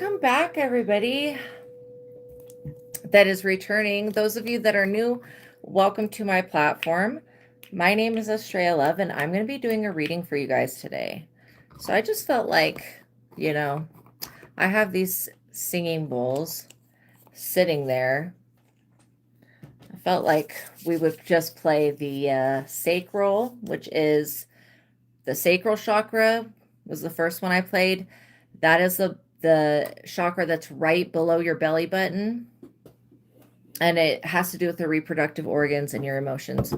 Welcome back, everybody that is returning. Those of you that are new, welcome to my platform. My name is Astraea Love, and I'm going to be doing a reading for you guys today. So I just felt like, I have these singing bowls sitting there. I felt like we would just play the sacral, which is the sacral chakra, was the first one I played. That is the chakra that's right below your belly button. And it has to do with the reproductive organs and your emotions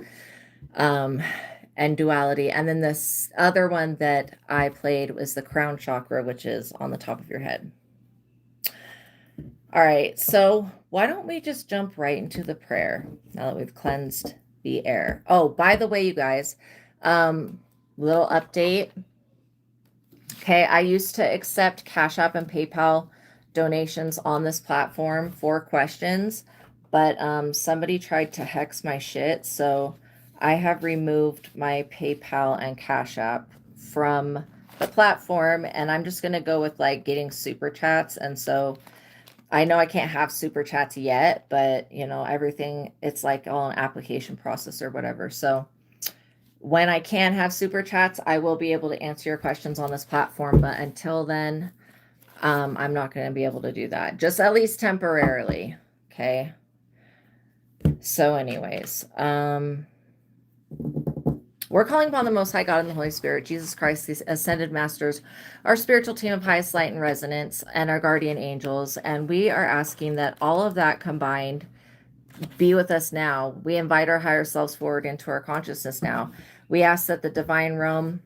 and duality. And then this other one that I played was the crown chakra, which is on the top of your head. All right, so why don't we just jump right into the prayer now that we've cleansed the air. Oh, by the way, you guys, little update. Okay, I used to accept Cash App and PayPal donations on this platform for questions, but somebody tried to hex my shit, so I have removed my PayPal and Cash App from the platform, and I'm just going to go with like getting super chats. And so I know I can't have super chats yet, but everything, it's like all an application process or whatever. So when I can have super chats, I will be able to answer your questions on this platform. But until then, I'm not going to be able to do that, just at least temporarily. Okay. So anyways, we're calling upon the Most High God and the Holy Spirit, Jesus Christ, these ascended masters, our spiritual team of highest light and resonance, and our guardian angels. And we are asking that all of that combined be with us now. We invite our higher selves forward into our consciousness now. We ask that the divine realm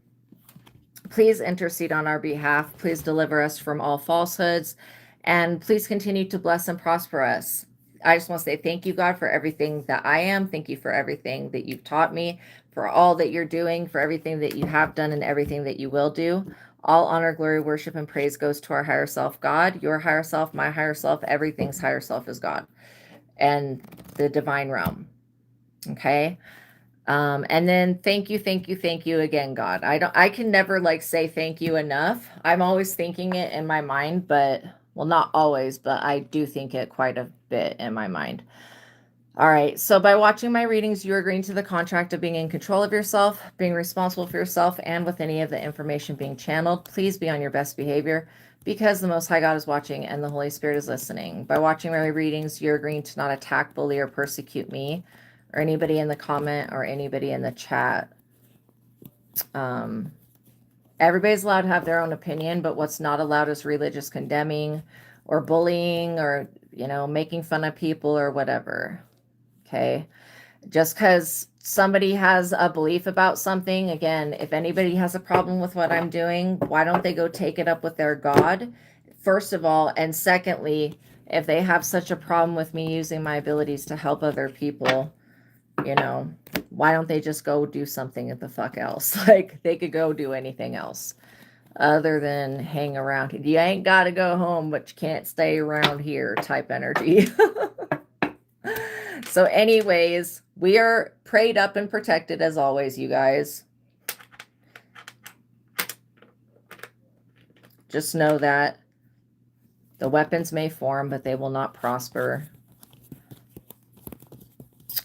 please intercede on our behalf. Please deliver us from all falsehoods, and please continue to bless and prosper us. I just want to say thank you, God, for everything that I am. Thank you for everything that you've taught me, for all that you're doing, for everything that you have done and everything that you will do. All honor, glory, worship, and praise goes to our higher self, God, your higher self, my higher self, everything's higher self is God and the divine realm. Okay. And then thank you again, God. I can never like say thank you enough. I'm always thinking it in my mind, but well, not always, but I do think it quite a bit in my mind. All right. So by watching my readings, you're agreeing to the contract of being in control of yourself, being responsible for yourself, and with any of the information being channeled. Please be on your best behavior, because the Most High God is watching and the Holy Spirit is listening. By watching my readings, you're agreeing to not attack, bully, or persecute me, or anybody in the comment, or anybody in the chat. Everybody's allowed to have their own opinion, but what's not allowed is religious condemning, or bullying, or, making fun of people, or whatever. Okay? Just because somebody has a belief about something, again, if anybody has a problem with what I'm doing, why don't they go take it up with their God, first of all? And secondly, if they have such a problem with me using my abilities to help other people, why don't they just go do something the fuck else? Like, they could go do anything else other than hang around. You ain't got to go home, but you can't stay around here type energy. So anyways, we are prayed up and protected as always, you guys. Just know that the weapons may form, but they will not prosper.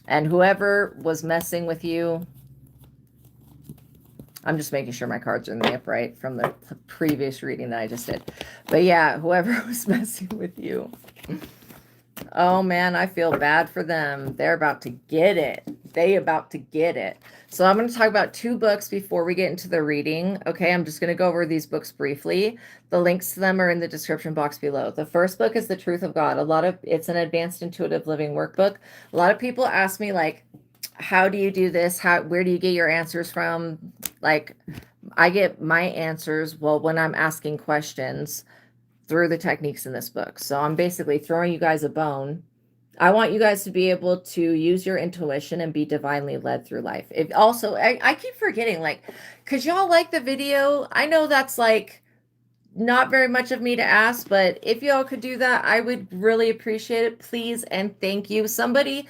And whoever was messing with you, I'm just making sure my cards are in the upright from the previous reading that I just did. But yeah, whoever was messing with you, oh man, I feel bad for them. They're about to get it. So I'm going to talk about 2 books before we get into the reading. Okay, I'm just going to go over these books briefly. The links to them are in the description box below. The first book is The Truth of God. It's an advanced intuitive living workbook. A lot of people ask me, like, how do you do this? Where do you get your answers from? Like, I get my answers, when I'm asking questions, through the techniques in this book. So I'm basically throwing you guys a bone. I want you guys to be able to use your intuition and be divinely led through life. I keep forgetting, like, because y'all like the video. I know that's like not very much of me to ask, but if y'all could do that, I would really appreciate it. Please and thank you. Somebody,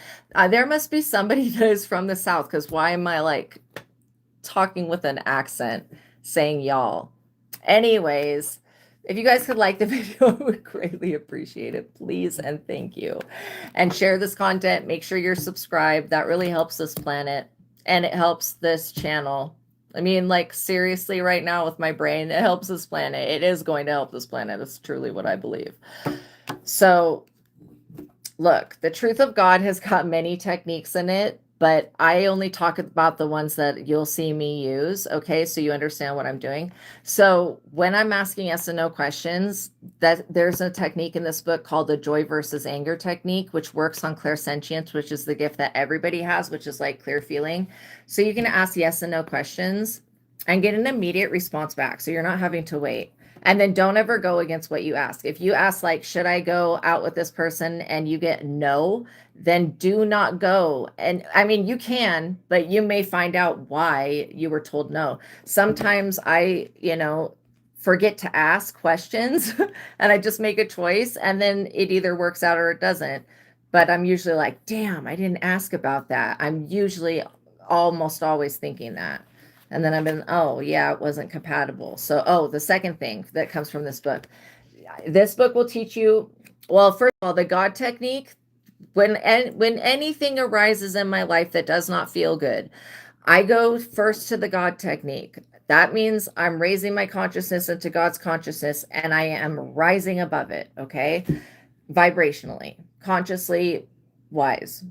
there must be somebody that is from the South, because why am I like talking with an accent saying y'all? Anyways, If you guys could like the video, I would greatly appreciate it. Please and thank you. And share this content. Make sure you're subscribed. That really helps this planet and it helps this channel. I mean, like, seriously, right now with my brain, it helps this planet. It is going to help this planet. It's truly what I believe. So, look, the truth of God has got many techniques in it, but I only talk about the ones that you'll see me use, okay? So you understand what I'm doing. So when I'm asking yes and no questions, that there's a technique in this book called the joy versus anger technique, which works on clairsentience, which is the gift that everybody has, which is like clear feeling. So you can ask yes and no questions and get an immediate response back. So you're not having to wait. And then don't ever go against what you ask. If you ask, like, should I go out with this person, and you get no, then do not go. And I mean, you can, but you may find out why you were told no. Sometimes I, forget to ask questions and I just make a choice, and then it either works out or it doesn't. But I'm usually like, damn, I didn't ask about that. I'm usually almost always thinking that. And then I've been, oh, yeah, it wasn't compatible. So, the second thing that comes from this book will teach you, well, first of all, the God technique. When anything arises in my life that does not feel good, I go first to the God technique. That means I'm raising my consciousness into God's consciousness, and I am rising above it, okay? Vibrationally, consciously, wise.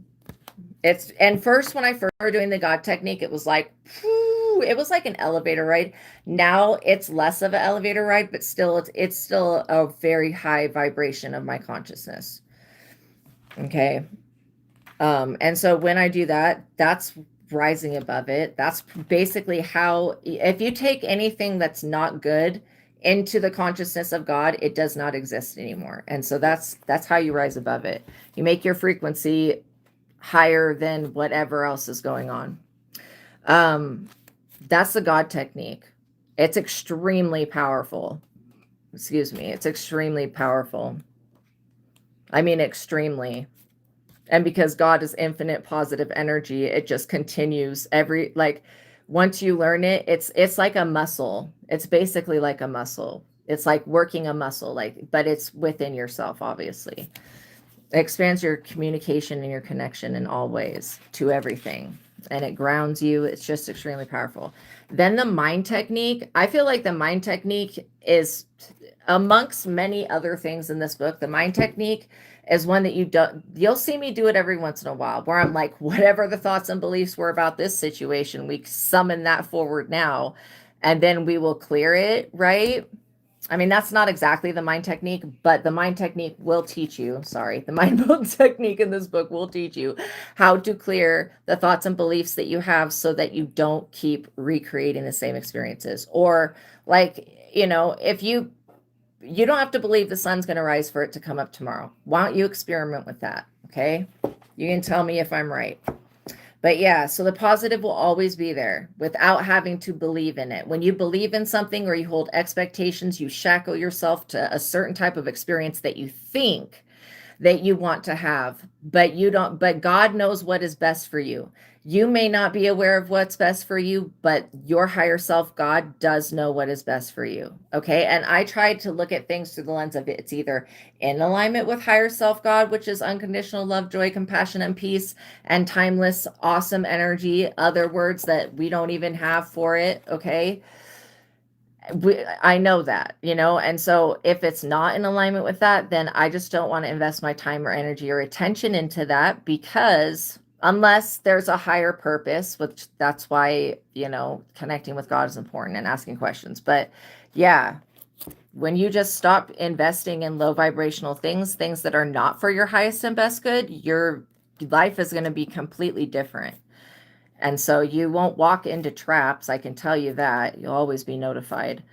And first, when I first started doing the God technique, it was like, whew, it was like an elevator ride. Now it's less of an elevator ride, but still, it's still a very high vibration of my consciousness. Okay. And so when I do that, that's rising above it. That's basically how, if you take anything that's not good into the consciousness of God, it does not exist anymore. And so that's how you rise above it. You make your frequency higher than whatever else is going on. That's the God technique. It's extremely powerful. It's extremely powerful. I mean, extremely. And because God is infinite positive energy, it just continues once you learn it, it's like a muscle. It's basically like a muscle. It's like working a muscle, but it's within yourself, obviously. It expands your communication and your connection in all ways to everything. And it grounds you. It's just extremely powerful. Then the mind technique. I feel like the mind technique is, amongst many other things in this book, the mind technique is one that you'll see me do it every once in a while, where I'm like, whatever the thoughts and beliefs were about this situation, we summon that forward now, and then we will clear it, right? I mean, that's not exactly the mind technique, but the mind technique will teach you, the mind build technique in this book will teach you how to clear the thoughts and beliefs that you have so that you don't keep recreating the same experiences. Or if you don't have to believe the sun's going to rise for it to come up tomorrow. Why don't you experiment with that? Okay. You can tell me if I'm right. But yeah, so the positive will always be there without having to believe in it. When you believe in something or you hold expectations, you shackle yourself to a certain type of experience that you think that you want to have, but you don't, but God knows what is best for you. You may not be aware of what's best for you, but your higher self, God, does know what is best for you. Okay. And I tried to look at things through the lens of it's either in alignment with higher self, God, which is unconditional love, joy, compassion, and peace, and timeless, awesome energy. Other words that we don't even have for it. Okay. I know that, and so if it's not in alignment with that, then I just don't want to invest my time or energy or attention into that, because unless there's a higher purpose, which that's why, connecting with God is important and asking questions. But yeah, when you just stop investing in low vibrational things that are not for your highest and best good, your life is going to be completely different. And so you won't walk into traps. I can tell you that. You'll always be notified.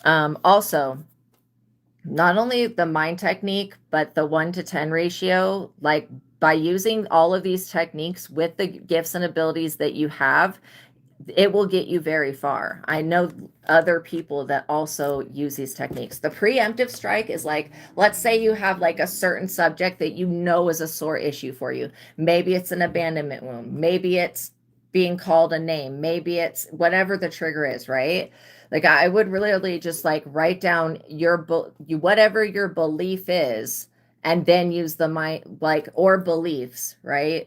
Also, not only the mind technique, but the 1-to-10 ratio, by using all of these techniques with the gifts and abilities that you have, it will get you very far. I know other people that also use these techniques. The preemptive strike is let's say you have a certain subject that is a sore issue for you. Maybe it's an abandonment wound. Maybe it's being called a name. Maybe it's whatever the trigger is, right? Like I would really just like write down whatever your belief is, and then use the mind, like, or beliefs, right?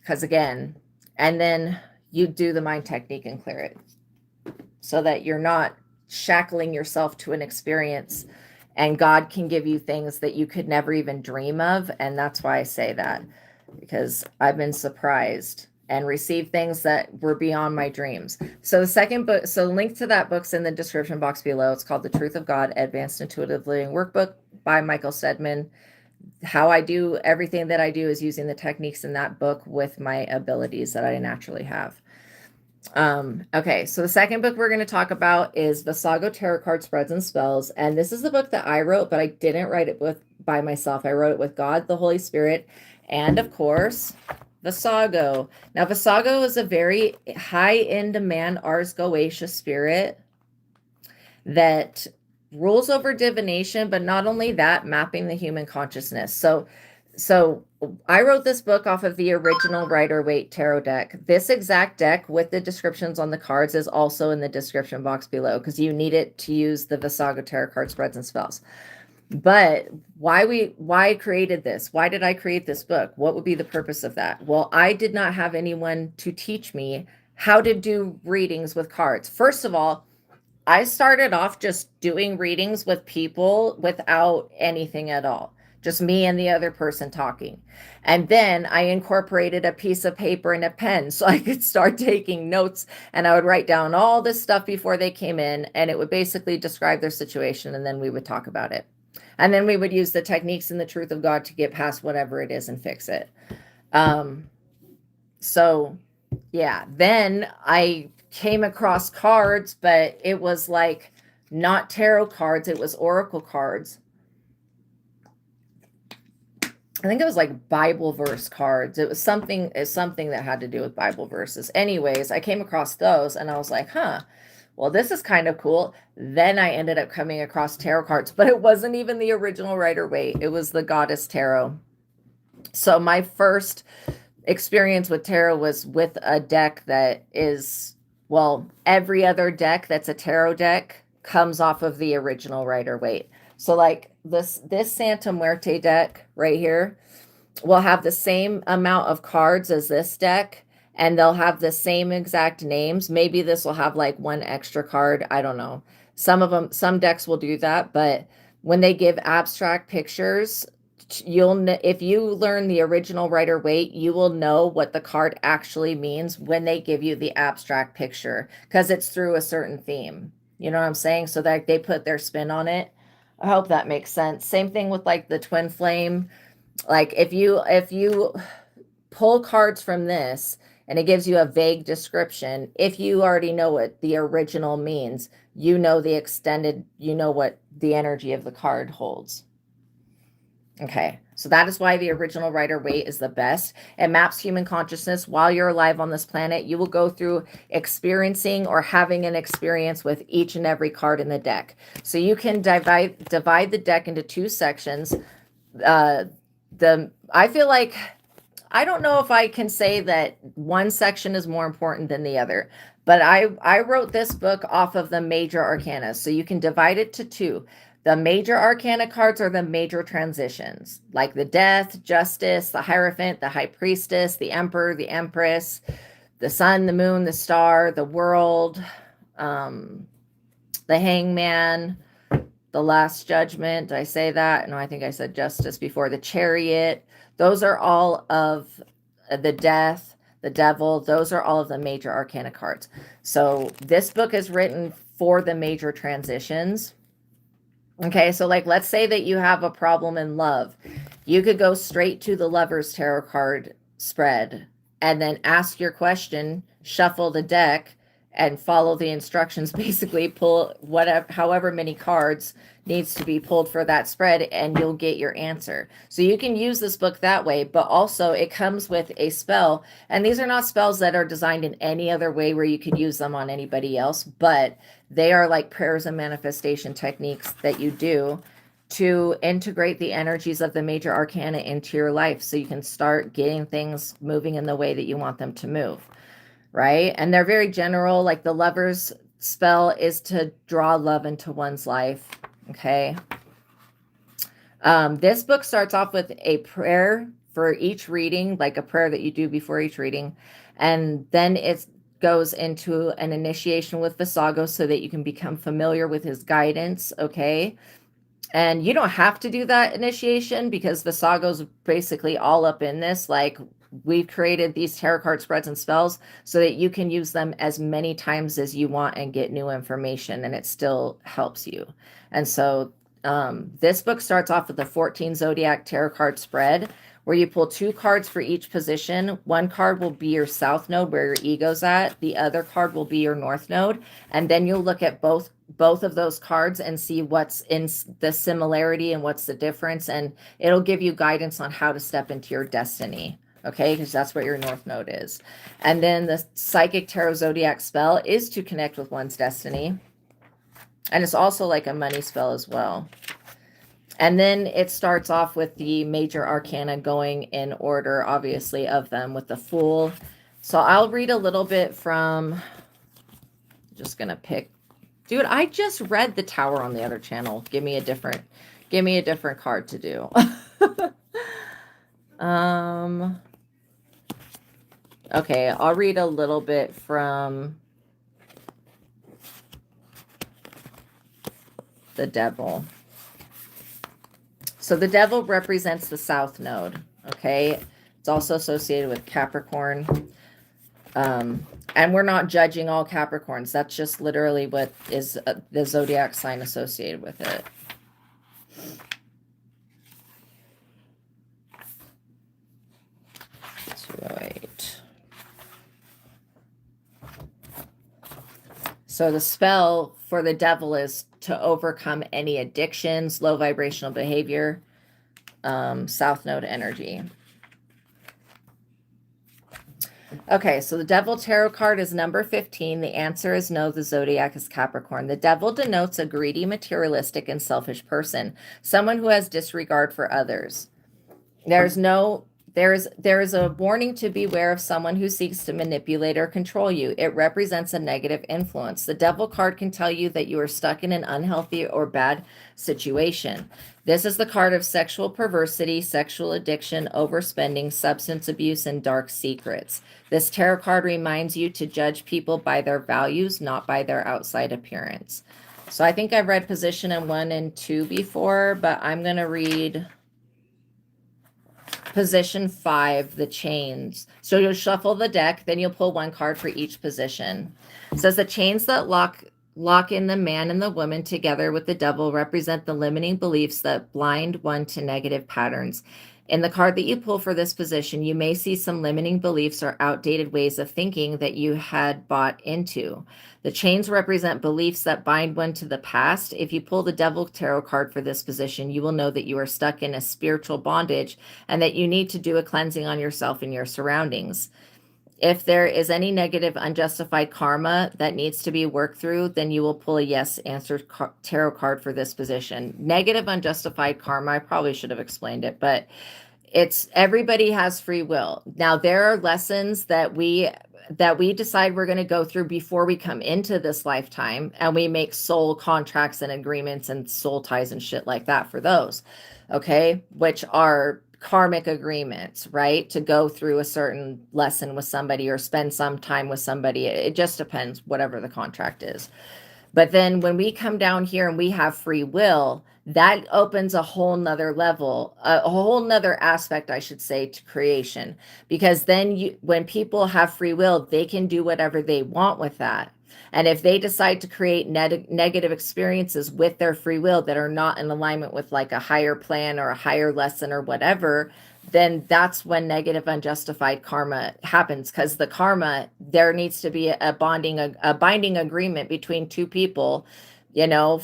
Because again, and then you do the mind technique and clear it so that you're not shackling yourself to an experience, and God can give you things that you could never even dream of. And that's why I say that, because I've been surprised and received things that were beyond my dreams. So the second book, so link to that book's in the description box below. It's called The Truth of God, Advanced Intuitive Living Workbook by Michael Steadman. How I do everything that I do is using the techniques in that book with my abilities that I naturally have. Okay, so the second book we're going to talk about is Vassago Tarot Card Spreads and Spells. And this is the book that I wrote, but I didn't write it by myself. I wrote it with God, the Holy Spirit, and of course, Vassago. Now, Vassago is a very high in demand Ars Goetia spirit that rules over divination, but not only that, mapping the human consciousness. So I wrote this book off of the original Rider-Waite tarot deck. This exact deck with the descriptions on the cards is also in the description box below, because you need it to use the Vassago Tarot Card Spreads and Spells. But why I created this? Why did I create this book? What would be the purpose of that? Well, I did not have anyone to teach me how to do readings with cards. First of all, I started off just doing readings with people without anything at all. Just me and the other person talking. And then I incorporated a piece of paper and a pen so I could start taking notes, and I would write down all this stuff before they came in, and it would basically describe their situation, and then we would talk about it. And then we would use the techniques and the truth of God to get past whatever it is and fix it. So yeah, then I came across cards, but it was like not tarot cards, it was oracle cards. I think it was like Bible verse cards. It was something that had to do with Bible verses. Anyways, I came across those and I was like, well, this is kind of cool. Then I ended up coming across tarot cards, but it wasn't even the original Rider-Waite. It was the Goddess Tarot. So my first experience with tarot was with a deck that is, well, every other deck that's a tarot deck comes off of the original Rider-Waite. So like this Santa Muerte deck right here will have the same amount of cards as this deck, and they'll have the same exact names. Maybe this will have like one extra card. I don't know. Some decks will do that, but when they give abstract pictures, if you learn the original Rider-Waite, you will know what the card actually means when they give you the abstract picture, because it's through a certain theme. You know what I'm saying? So that they put their spin on it. I hope that makes sense. Same thing with like the twin flame. Like if you pull cards from this and it gives you a vague description, if you already know what the original means, you know the extended, you know what the energy of the card holds. Okay, so that is why the original Rider-Waite is the best. It maps human consciousness. While you're alive on this planet, you will go through experiencing or having an experience with each and every card in the deck. So you can divide the deck into two sections. I feel like, I don't know if I can say that one section is more important than the other, but I wrote this book off of the major arcana. So you can divide it to two. The major arcana cards are the major transitions, like the Death, Justice, the Hierophant, the High Priestess, the Emperor, the Empress, the Sun, the Moon, the Star, the World, the Hangman, the Last Judgment. Did I say that? No, I think I said Justice before. The Chariot. Those are all of the Death, the Devil. Those are all of the major arcana cards. So this book is written for the major transitions. Okay, so like, let's say that you have a problem in love. You could go straight to the Lover's Tarot card spread and then ask your question, shuffle the deck, and follow the instructions. Basically, pull however many cards needs to be pulled for that spread, and you'll get your answer. So you can use this book that way, but also it comes with a spell. And these are not spells that are designed in any other way where you could use them on anybody else, but they are like prayers and manifestation techniques that you do to integrate the energies of the major arcana into your life so you can start getting things moving in the way that you want them to move. right? And they're very general. Like the Lover's spell is to draw love into one's life. Okay. This book starts off with a prayer for each reading, like a prayer that you do before each reading. And then it goes into an initiation with Vassago so that you can become familiar with his guidance. Okay. And you don't have to do that initiation because Vassago's basically all up in this. Like, we've created these tarot card spreads and spells so that you can use them as many times as you want and get new information, and it still helps you. And so this book starts off with the 14 Zodiac tarot card spread where you pull 2 cards for each position. One card will be your south node where your ego's at. The other card will be your north node. And then you'll look at both of those cards and see what's in the similarity and what's the difference. And it'll give you guidance on how to step into your destiny. Okay, because that's what your north node is. And then the Psychic Tarot Zodiac spell is to connect with one's destiny. And it's also like a money spell as well. And then it starts off with the major arcana going in order, obviously, of them with the Fool. So I'll read a little bit from, just going to pick. Dude, I just read the Tower on the other channel. Give me a different card to do. Okay, I'll read a little bit from the Devil. So the Devil represents the south node, okay? It's also associated with Capricorn. And we're not judging all Capricorns. That's just literally what is the zodiac sign associated with it. So the spell for the Devil is to overcome any addictions, low vibrational behavior, south node energy. Okay, so the Devil tarot card is number 15. The answer is no, the zodiac is Capricorn. The Devil denotes a greedy, materialistic, and selfish person, someone who has disregard for others. There is a warning to beware of someone who seeks to manipulate or control you. It represents a negative influence. The Devil card can tell you that you are stuck in an unhealthy or bad situation. This is the card of sexual perversity, sexual addiction, overspending, substance abuse, and dark secrets. This tarot card reminds you to judge people by their values, not by their outside appearance. So I think I've read position in 1 and 2 before, but I'm going to read position 5, the chains. So you'll shuffle the deck, then you'll pull 1 card for each position. It says the chains that lock in the man and the woman together with the Devil represent the limiting beliefs that blind one to negative patterns. In the card that you pull for this position, you may see some limiting beliefs or outdated ways of thinking that you had bought into. The chains represent beliefs that bind one to the past. If you pull the Devil tarot card for this position, you will know that you are stuck in a spiritual bondage and that you need to do a cleansing on yourself and your surroundings. If there is any negative, unjustified karma that needs to be worked through, then you will pull a yes answer tarot card for this position. Negative, unjustified karma, I probably should have explained it, but it's everybody has free will. Now, there are lessons that we decide we're going to go through before we come into this lifetime, and we make soul contracts and agreements and soul ties and shit like that for those, okay, which are karmic agreements, right? To go through a certain lesson with somebody or spend some time with somebody. It just depends, whatever the contract is. But then when we come down here and we have free will, that opens a whole nother level, a whole nother aspect, I should say, to creation. Because then when people have free will, they can do whatever they want with that. And if they decide to create negative experiences with their free will that are not in alignment with like a higher plan or a higher lesson or whatever, then that's when negative unjustified karma happens. Because the karma, there needs to be a binding agreement between 2 people, you know,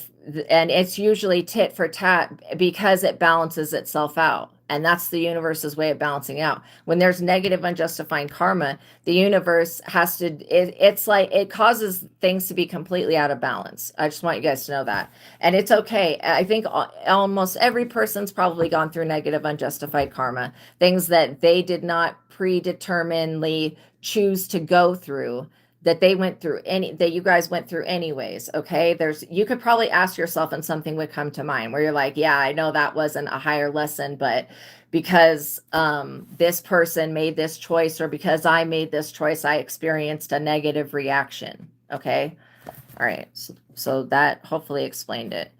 and it's usually tit for tat because it balances itself out. And that's the universe's way of balancing out. When there's negative, unjustified karma, the universe has to, it's like, it causes things to be completely out of balance. I just want you guys to know that. And it's okay. I think almost every person's probably gone through negative, unjustified karma, things that they did not predeterminedly choose to go through, that they went through that you guys went through anyways. Okay. You could probably ask yourself and something would come to mind where you're like, yeah, I know that wasn't a higher lesson, but because this person made this choice, or because I made this choice, I experienced a negative reaction. Okay. All right. So that hopefully explained it.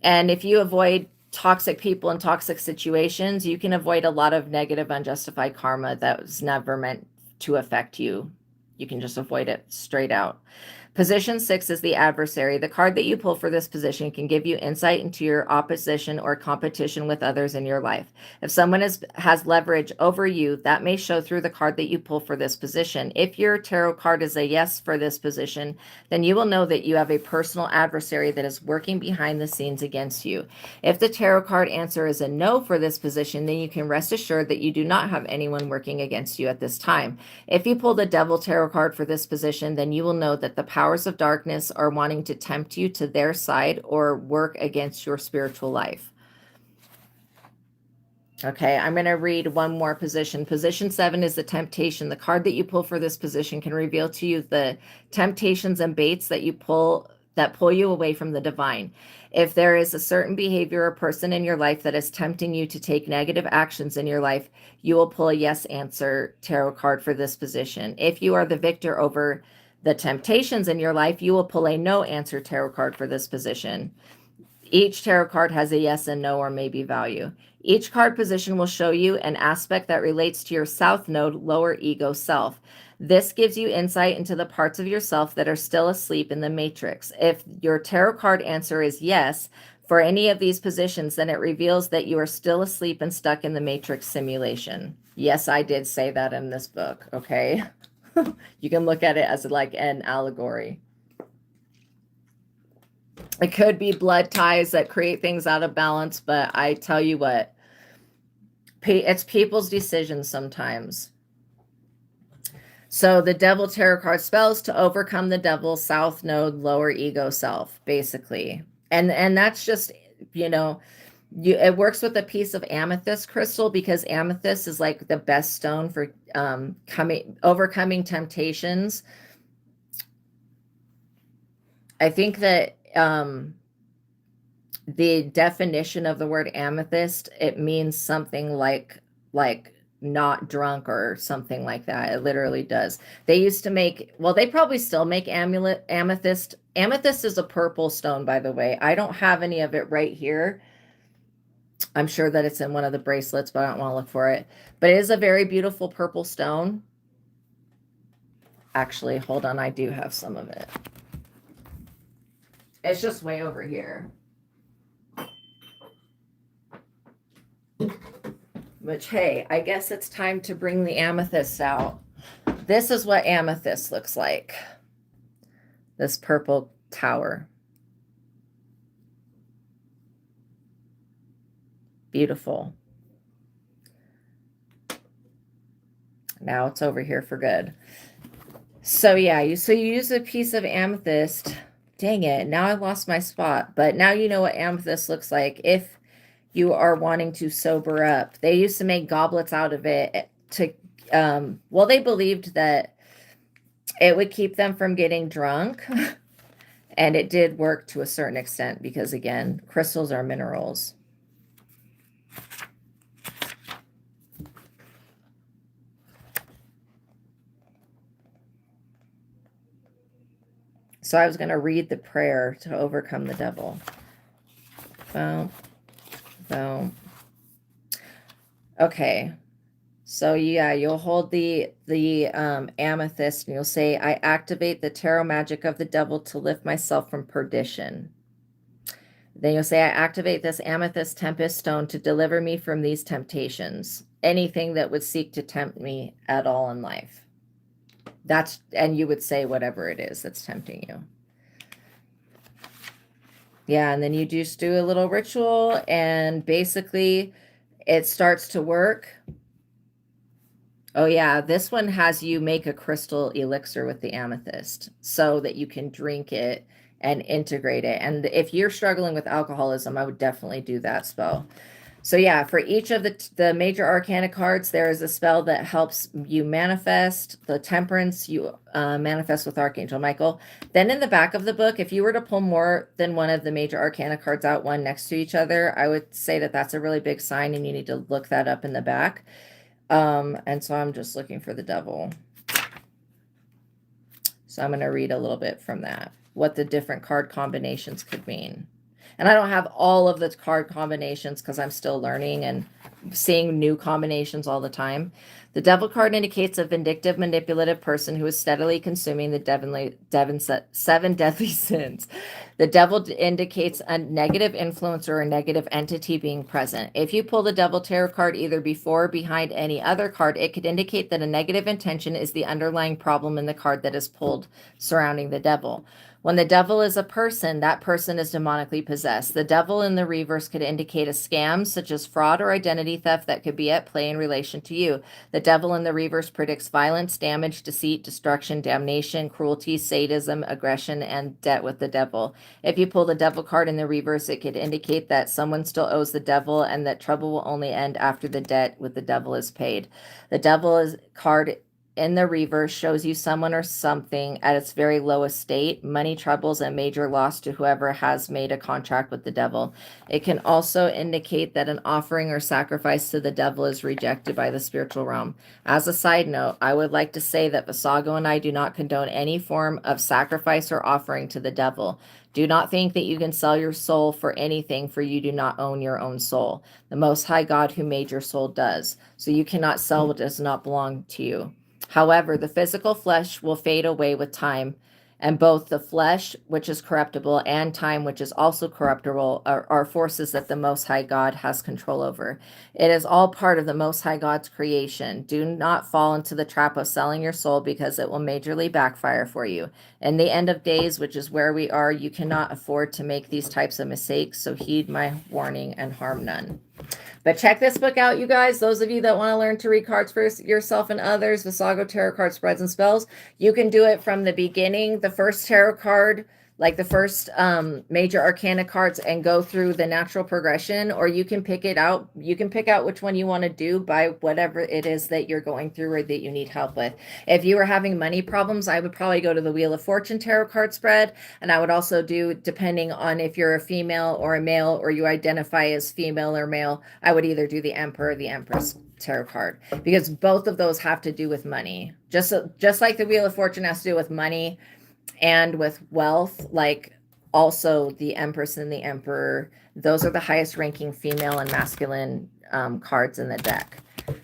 And if you avoid toxic people and toxic situations, you can avoid a lot of negative, unjustified karma that was never meant to affect you. You can just avoid it straight out. Position 6 is the adversary. The card that you pull for this position can give you insight into your opposition or competition with others in your life. If someone has leverage over you, that may show through the card that you pull for this position. If your tarot card is a yes for this position, then you will know that you have a personal adversary that is working behind the scenes against you. If the tarot card answer is a no for this position, then you can rest assured that you do not have anyone working against you at this time. If you pull the Devil tarot card for this position, then you will know that the powers of darkness are wanting to tempt you to their side or work against your spiritual life. Okay, I'm going to read one more position. Position 7 is the temptation. The card that you pull for this position can reveal to you the temptations and baits that pull you away from the divine. If there is a certain behavior or person in your life that is tempting you to take negative actions in your life, you will pull a yes answer tarot card for this position. If you are the victor over the temptations in your life, you will pull a no answer tarot card for this position. Each tarot card has a yes and no or maybe value. Each card position will show you an aspect that relates to your south node, lower ego self. This gives you insight into the parts of yourself that are still asleep in the matrix. If your tarot card answer is yes for any of these positions, then it reveals that you are still asleep and stuck in the matrix simulation. Yes, I did say that in this book, okay? You can look at it as like an allegory. It could be blood ties that create things out of balance, but I tell you what, it's people's decisions sometimes. So the Devil tarot card spells to overcome the devil, south node, lower ego self, basically. And that's just, it works with a piece of amethyst crystal, because amethyst is like the best stone for overcoming temptations. I think that the definition of the word amethyst, it means something like not drunk or something like that. It literally does. They used to make, well, they probably still make amethyst. Amethyst is a purple stone, by the way. I don't have any of it right here. I'm sure that it's in one of the bracelets, but I don't want to look for it. But it is a very beautiful purple stone. Actually, hold on. I do have some of it. It's just way over here. Which, hey, I guess it's time to bring the amethyst out. This is what amethyst looks like. This purple tower. Beautiful. Now it's over here for good. So yeah, you use a piece of amethyst. Dang it, now I lost my spot. But now you know what amethyst looks like if you are wanting to sober up. They used to make goblets out of it to, well, they believed that it would keep them from getting drunk. And it did work to a certain extent because, again, crystals are minerals. So I was going to read the prayer to overcome the devil. Boom. Boom. Okay. So yeah, you'll hold the amethyst and you'll say, I activate the tarot magic of the devil to lift myself from perdition. Then you'll say, I activate this amethyst tempest stone to deliver me from these temptations. Anything that would seek to tempt me at all in life. And you would say whatever it is that's tempting you. Yeah, and then you just do a little ritual, and basically it starts to work. Oh yeah, this one has you make a crystal elixir with the amethyst so that you can drink it and integrate it. And if you're struggling with alcoholism, I would definitely do that spell. So yeah, for each of the major arcana cards, there is a spell that helps you manifest. The Temperance, you manifest with Archangel Michael. Then in the back of the book, if you were to pull more than one of the major arcana cards out, one next to each other, I would say that that's a really big sign and you need to look that up in the back. And so I'm just looking for the Devil. So I'm going to read a little bit from that, what the different card combinations could mean. And I don't have all of the card combinations because I'm still learning and seeing new combinations all the time. The Devil card indicates a vindictive, manipulative person who is steadily consuming the seven deadly sins. The Devil indicates a negative influence or a negative entity being present. If you pull the Devil tarot card either before or behind any other card, it could indicate that a negative intention is the underlying problem in the card that is pulled surrounding the Devil. When the Devil is a person, that person is demonically possessed. The Devil in the reverse could indicate a scam, such as fraud or identity theft, that could be at play in relation to you. The Devil in the reverse predicts violence, damage, deceit, destruction, damnation, cruelty, sadism, aggression, and debt with the Devil. If you pull the Devil card in the reverse, it could indicate that someone still owes the Devil and that trouble will only end after the debt with the Devil is paid. The Devil card in the reverse shows you someone or something at its very lowest state, money troubles, and major loss to whoever has made a contract with the Devil. It can also indicate that an offering or sacrifice to the Devil is rejected by the spiritual realm. As a side note, I would like to say that Vassago and I do not condone any form of sacrifice or offering to the Devil. Do not think that you can sell your soul for anything, for you do not own your own soul. The Most High God who made your soul does. So you cannot sell what does not belong to you. However, the physical flesh will fade away with time, and both the flesh, which is corruptible, and time, which is also corruptible, are forces that the Most High God has control over. It is all part of the Most High God's creation. Do not fall into the trap of selling your soul because it will majorly backfire for you. In the end of days, which is where we are, you cannot afford to make these types of mistakes, so heed my warning and harm none. But check this book out, you guys. Those of you that want to learn to read cards for yourself and others, Vassago Tarot Card Spreads and Spells, you can do it from the beginning, the first tarot card, like the first major arcana cards, and go through the natural progression, or you can pick it out. You can pick out which one you want to do by whatever it is that you're going through or that you need help with. If you were having money problems, I would probably go to the Wheel of Fortune tarot card spread, and I would also do, depending on if you're a female or a male, or you identify as female or male, I would either do the Emperor or the Empress tarot card, because both of those have to do with money. Just like the Wheel of Fortune has to do with money and with wealth, like also the Empress and the Emperor, those are the highest ranking female and masculine cards in the deck.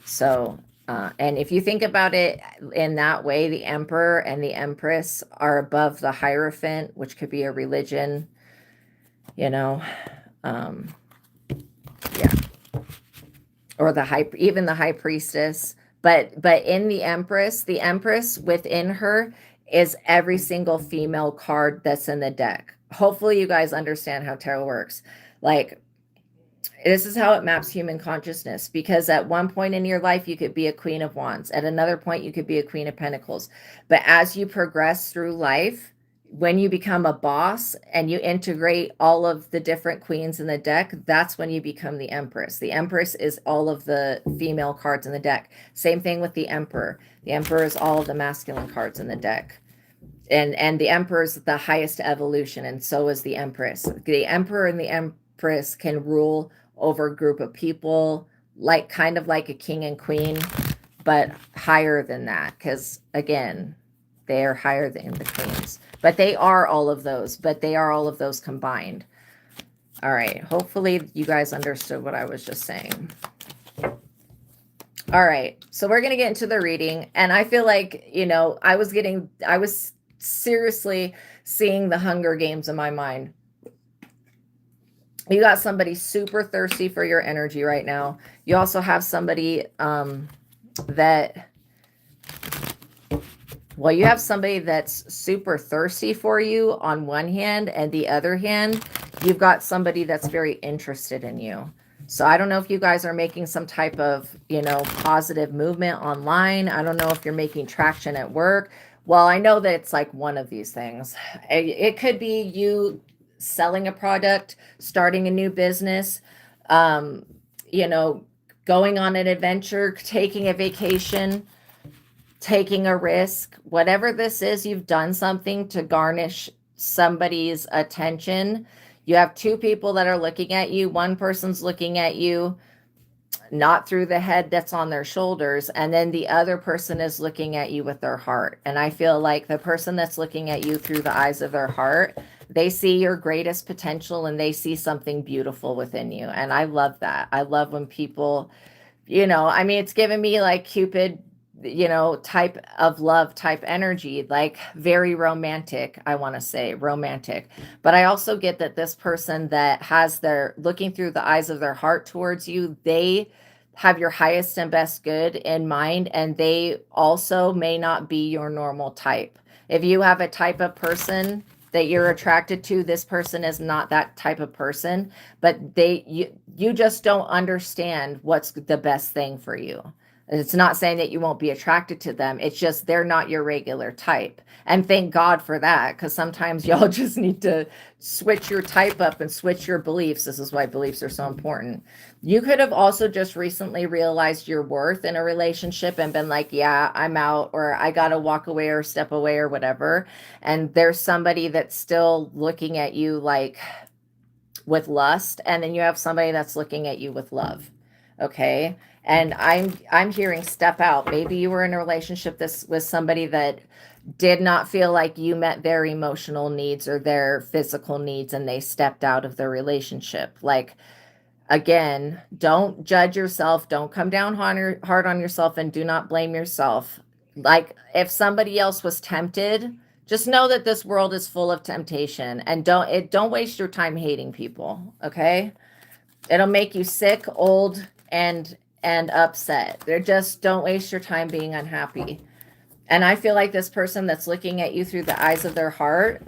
So and if you think about it in that way, the Emperor and the Empress are above the Hierophant, which could be a religion, you know, yeah, or even the High Priestess. But in the Empress within her is every single female card that's in the deck. Hopefully you guys understand how tarot works. Like, this is how it maps human consciousness, because at one point in your life, you could be a Queen of Wands. At another point, you could be a Queen of Pentacles. But as you progress through life, when you become a boss and you integrate all of the different queens in the deck, that's when you become the Empress. The Empress is all of the female cards in the deck. Same thing with the Emperor. The Emperor is all of the masculine cards in the deck. And the Emperor is the highest evolution, and so is the Empress. The Emperor and the Empress can rule over a group of people, like kind of like a king and queen, but higher than that, because again, they are higher than the queens. But they are all of those, combined. All right, hopefully you guys understood what I was just saying. All right, so we're going to get into the reading, and I feel like, you know, I was seriously seeing the Hunger Games in my mind. You got somebody super thirsty for your energy right now. You also have somebody you have somebody that's super thirsty for you on one hand, and the other hand, you've got somebody that's very interested in you. So I don't know if you guys are making some type of, positive movement online. I don't know if you're making traction at work. Well, I know that it's like one of these things. It could be you selling a product, starting a new business, um, you know, going on an adventure, taking a vacation, taking a risk. Whatever this is, you've done something to garnish somebody's attention. You have two people that are looking at you. One person's looking at you not through the head that's on their shoulders, and then the other person is looking at you with their heart. And I feel like the person that's looking at you through the eyes of their heart, they see your greatest potential and they see something beautiful within you. And I love that. I love when people, I mean, it's given me like Cupid, type of love type energy, like very romantic. I want to say romantic, but I also get that this person that has their looking through the eyes of their heart towards you, they have your highest and best good in mind, and they also may not be your normal type. If you have a type of person that you're attracted to, this person is not that type of person, but you just don't understand what's the best thing for you. It's not saying that you won't be attracted to them. It's just they're not your regular type. And thank God for that, because sometimes y'all just need to switch your type up and switch your beliefs. This is why beliefs are so important. You could have also just recently realized your worth in a relationship and been like, yeah, I'm out, or I got to walk away or step away or whatever. And there's somebody that's still looking at you like with lust. And then you have somebody that's looking at you with love. Okay. And I'm hearing step out. Maybe you were in a relationship with somebody that did not feel like you met their emotional needs or their physical needs, and they stepped out of the relationship. Like, again, don't judge yourself. Don't come down hard on yourself, and do not blame yourself. Like, if somebody else was tempted, just know that this world is full of temptation, and don't waste your time hating people. Okay. It'll make you sick, old, and upset. They're just, don't waste your time being unhappy. And I feel like this person that's looking at you through the eyes of their heart,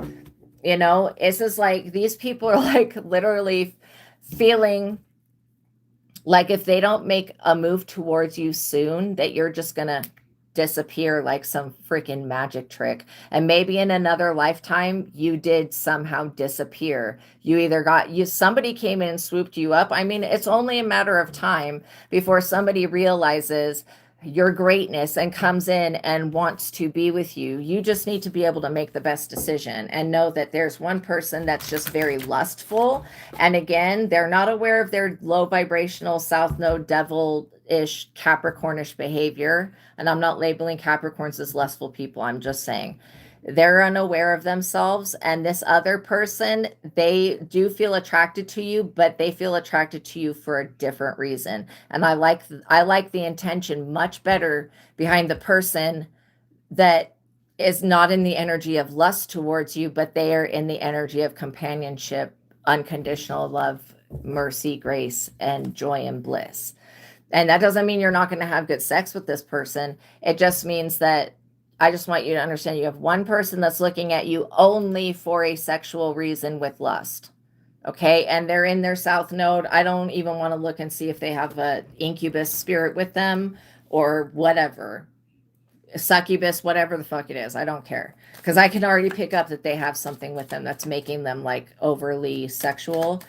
it's just like these people are like literally feeling like if they don't make a move towards you soon, that you're just gonna disappear like some freaking magic trick. And maybe in another lifetime you did somehow disappear. You either somebody came in and swooped you up. I mean, it's only a matter of time before somebody realizes your greatness and comes in and wants to be with you. You just need to be able to make the best decision and know that there's one person that's just very lustful. And again, they're not aware of their low vibrational South Node devil-ish Capricornish behavior. And I'm not labeling Capricorns as lustful people. I'm just saying they're unaware of themselves. And this other person, they do feel attracted to you, but they feel attracted to you for a different reason. And I like the intention much better behind the person that is not in the energy of lust towards you, but they are in the energy of companionship, unconditional love, mercy, grace, and joy and bliss. And that doesn't mean you're not going to have good sex with this person. It just means that I just want you to understand you have one person that's looking at you only for a sexual reason with lust. Okay. And they're in their South Node. I don't even want to look and see if they have an incubus spirit with them or whatever. Succubus, whatever the fuck it is. I don't care. Because I can already pick up that they have something with them that's making them like overly sexual.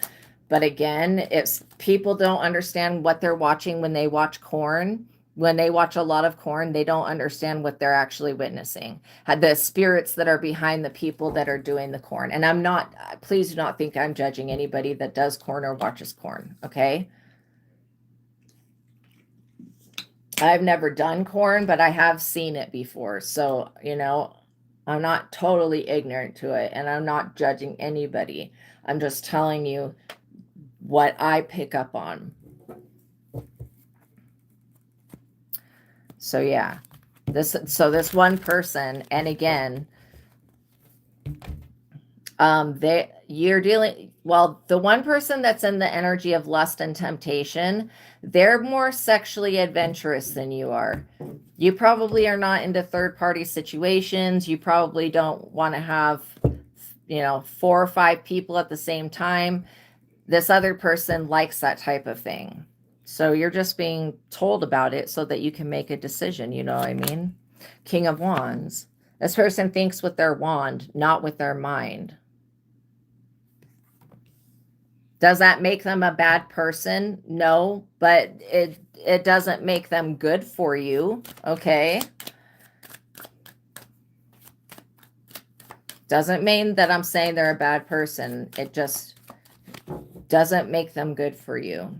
But again, it's people don't understand what they're watching when they watch corn. When they watch a lot of corn, they don't understand what they're actually witnessing. The spirits that are behind the people that are doing the corn. And I'm not, please do not think I'm judging anybody that does corn or watches corn. Okay. I've never done corn, but I have seen it before. So, I'm not totally ignorant to it, and I'm not judging anybody. I'm just telling you what I pick up on. So yeah, this one person, and again, the one person that's in the energy of lust and temptation, they're more sexually adventurous than you are. You probably are not into third-party situations. You probably don't want to have, 4 or 5 people at the same time. This other person likes that type of thing. So you're just being told about it so that you can make a decision. You know what I mean? King of Wands. This person thinks with their wand, not with their mind. Does that make them a bad person? No, but it doesn't make them good for you, okay? Doesn't mean that I'm saying they're a bad person. It just doesn't make them good for you.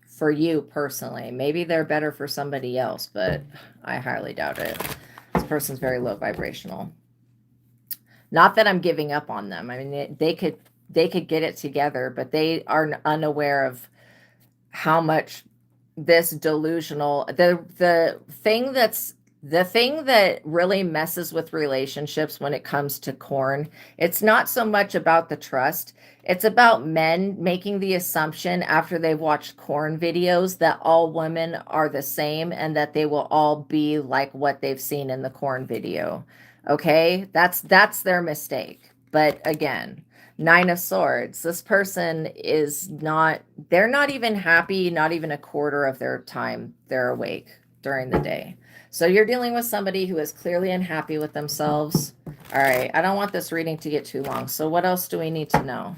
For you personally. Maybe they're better for somebody else, but I highly doubt it. This person's very low vibrational. Not that I'm giving up on them. I mean, they could get it together, but they are unaware of how much this delusional, the thing that really messes with relationships when it comes to corn, it's not so much about the trust. It's about men making the assumption after they've watched corn videos that all women are the same and that they will all be like what they've seen in the corn video. Okay? That's their mistake. But again, Nine of Swords. This person is not, they're not even happy, not even a quarter of their time they're awake during the day. So you're dealing with somebody who is clearly unhappy with themselves. All right, I don't want this reading to get too long. So what else do we need to know?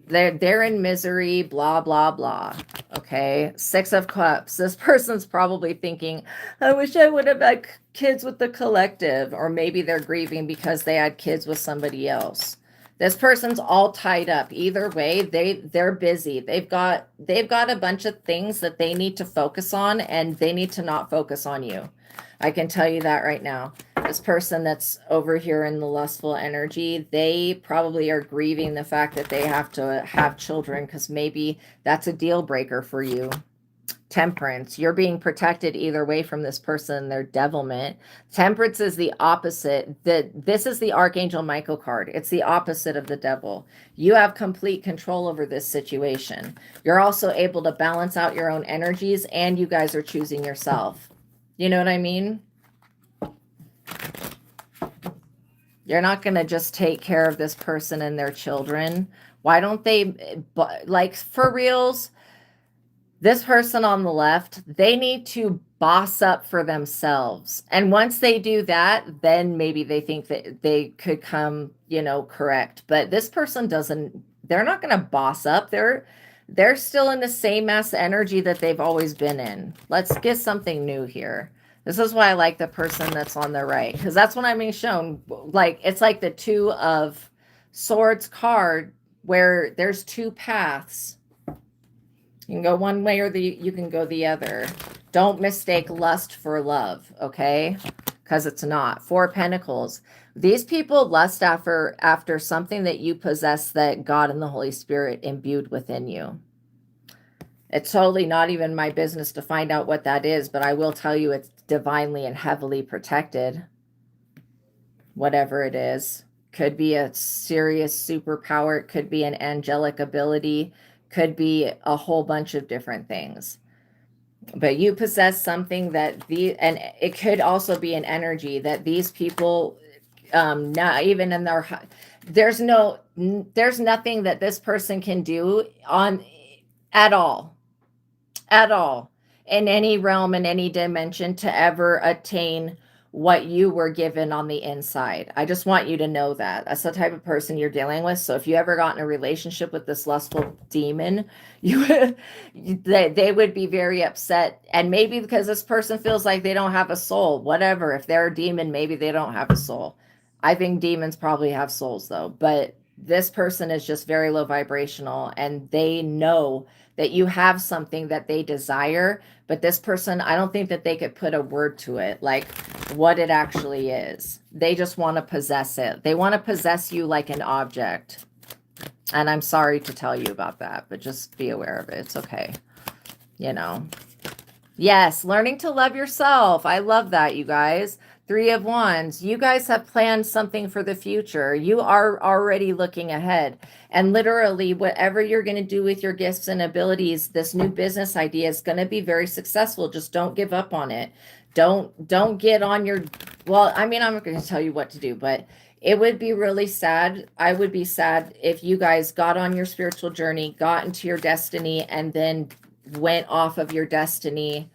They're in misery, blah, blah, blah. Okay, Six of Cups. This person's probably thinking, I wish I would have had kids with the collective. Or maybe they're grieving because they had kids with somebody else. This person's all tied up. Either way, they're busy. They've got a bunch of things that they need to focus on, and they need to not focus on you. I can tell you that right now. This person that's over here in the lustful energy, they probably are grieving the fact that they have to have children because maybe that's a deal breaker for you. Temperance. You're being protected either way from this person and their devilment. Temperance is the opposite. This is the Archangel Michael card. It's the opposite of the devil. You have complete control over this situation. You're also able to balance out your own energies, and you guys are choosing yourself. You know what I mean? You're not going to just take care of this person and their children. Why don't they, like, for reals, this person on the left, they need to boss up for themselves. And once they do that, then maybe they think that they could come, you know, correct. But this person doesn't, they're not going to boss up. They're still in the same mass energy that they've always been in. Let's get something new here. This is why I like the person that's on the right, because that's what I'm being shown. Like, it's like the Two of Swords card where there's two paths. You can go one way or you can go the other. Don't mistake lust for love, okay? Because it's not. Four of Pentacles. These people lust after something that you possess that God and the Holy Spirit imbued within you. It's totally not even my business to find out what that is, but I will tell you it's divinely and heavily protected. Whatever it is. Could be a serious superpower. It could be an angelic ability. Could be a whole bunch of different things. But you possess something that and it could also be an energy that these people, not even in their, there's nothing that this person can do at all in any realm, in any dimension to ever attain what you were given on the inside. I just want you to know that. That's the type of person you're dealing with. So if you ever got in a relationship with this lustful demon, they would be very upset. And maybe because this person feels like they don't have a soul, whatever. If they're a demon, maybe they don't have a soul. I think demons probably have souls though. But this person is just very low vibrational, and they know that you have something that they desire, but this person, I don't think that they could put a word to it, like what it actually is. They just want to possess it. They want to possess you like an object. And I'm sorry to tell you about that, but just be aware of it. It's okay. You know. Yes, learning to love yourself. I love that, you guys. Three of Wands. You guys have planned something for the future. You are already looking ahead. And literally, whatever you're going to do with your gifts and abilities, this new business idea is going to be very successful. Just don't give up on it. Don't get on your, well, I mean, I'm not going to tell you what to do, but it would be really sad. I would be sad if you guys got on your spiritual journey, got into your destiny, and then went off of your destiny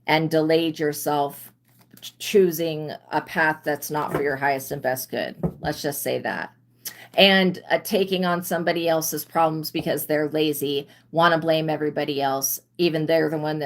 and delayed yourself choosing a path that's not for your highest and best good. Let's just say that. And taking on somebody else's problems because they're lazy, want to blame everybody else, even they're the one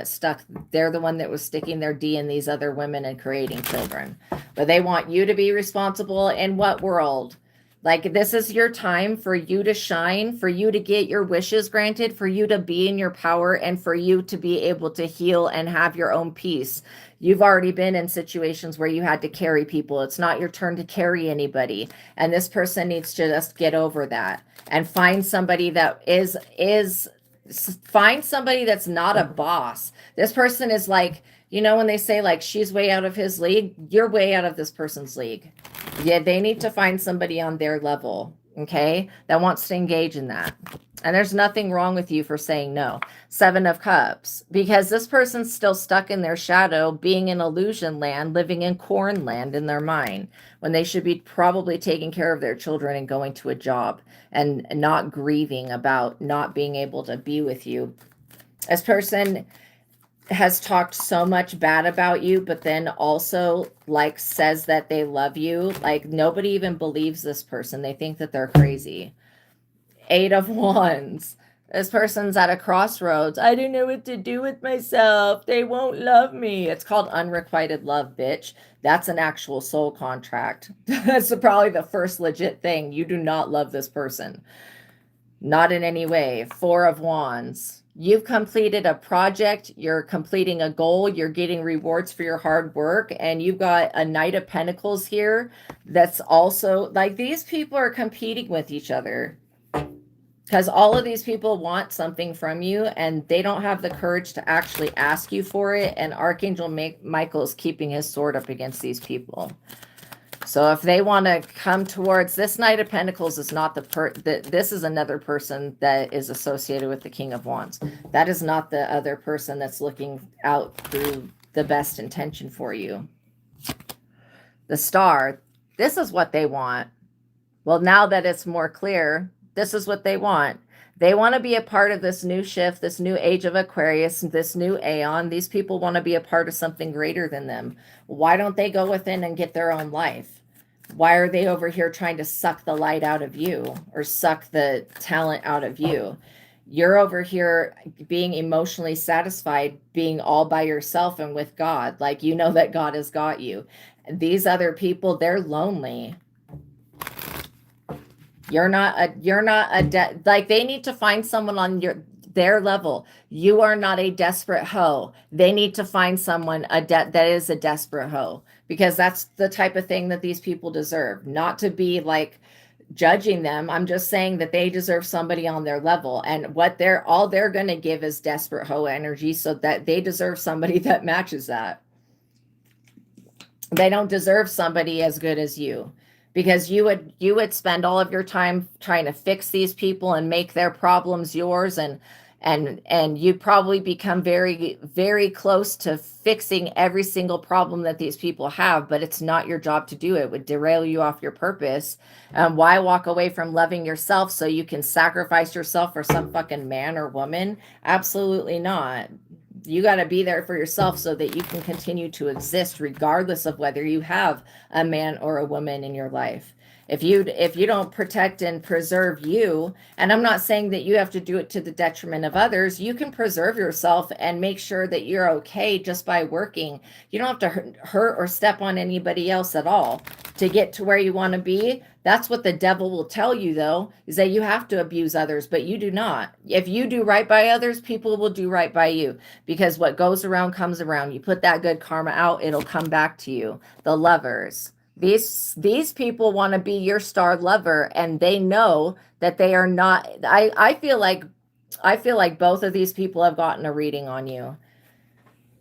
they're the one that was sticking their D in these other women and creating children. But they want you to be responsible in what world? Like, this is your time for you to shine, for you to get your wishes granted, for you to be in your power, and for you to be able to heal and have your own peace. You've already been in situations where you had to carry people. It's not your turn to carry anybody. And this person needs to just get over that and find somebody that find somebody that's not a boss. This person is like, you know, when they say like, she's way out of his league, you're way out of this person's league. Yeah, they need to find somebody on their level, okay, that wants to engage in that. And there's nothing wrong with you for saying no. 7 of Cups, because this person's still stuck in their shadow, being in illusion land, living in corn land in their mind, when they should be probably taking care of their children and going to a job and not grieving about not being able to be with you. This person has talked so much bad about you, but then also like says that they love you. Like, nobody even believes this person. They think that they're crazy. 8 of Wands. This person's at a crossroads. I don't know what to do with myself. They won't love me. It's called unrequited love, bitch. That's an actual soul contract. That's probably the first legit thing. You do not love this person. Not in any way. 4 of Wands. You've completed a project, you're completing a goal, you're getting rewards for your hard work, and you've got a Knight of Pentacles here that's also, like, these people are competing with each other because all of these people want something from you and they don't have the courage to actually ask you for it, and Archangel Michael is keeping his sword up against these people. So if they want to come towards this Knight of Pentacles is not this is another person that is associated with the King of Wands. That is not the other person that's looking out through the best intention for you. The Star, this is what they want. Well, now that it's more clear, this is what they want. They want to be a part of this new shift, this new age of Aquarius, this new aeon. These people want to be a part of something greater than them. Why don't they go within and get their own life? Why are they over here trying to suck the light out of you or suck the talent out of you? You're over here being emotionally satisfied, being all by yourself and with God. Like, you know that God has got you. These other people, they're lonely. You're not like, they need to find someone on their level. You are not a desperate hoe. They need to find someone that is a desperate hoe, because that's the type of thing that these people deserve. Not to be like judging them. I'm just saying that they deserve somebody on their level, and what all they're going to give is desperate hoe energy, so that they deserve somebody that matches that. They don't deserve somebody as good as you, because you would spend all of your time trying to fix these people and make their problems yours, and you'd probably become very, very close to fixing every single problem that these people have, but it's not your job to do it. It would derail you off your purpose. Why walk away from loving yourself so you can sacrifice yourself for some fucking man or woman? Absolutely not. You got to be there for yourself so that you can continue to exist regardless of whether you have a man or a woman in your life. If you don't protect and preserve you, and I'm not saying that you have to do it to the detriment of others, you can preserve yourself and make sure that you're okay just by working. You don't have to hurt or step on anybody else at all to get to where you want to be. That's what the devil will tell you, though, is that you have to abuse others, but you do not. If you do right by others, people will do right by you, because what goes around comes around. You put that good karma out, it'll come back to you. The Lovers. These people want to be your star lover, and they know that they are not. I feel like both of these people have gotten a reading on you.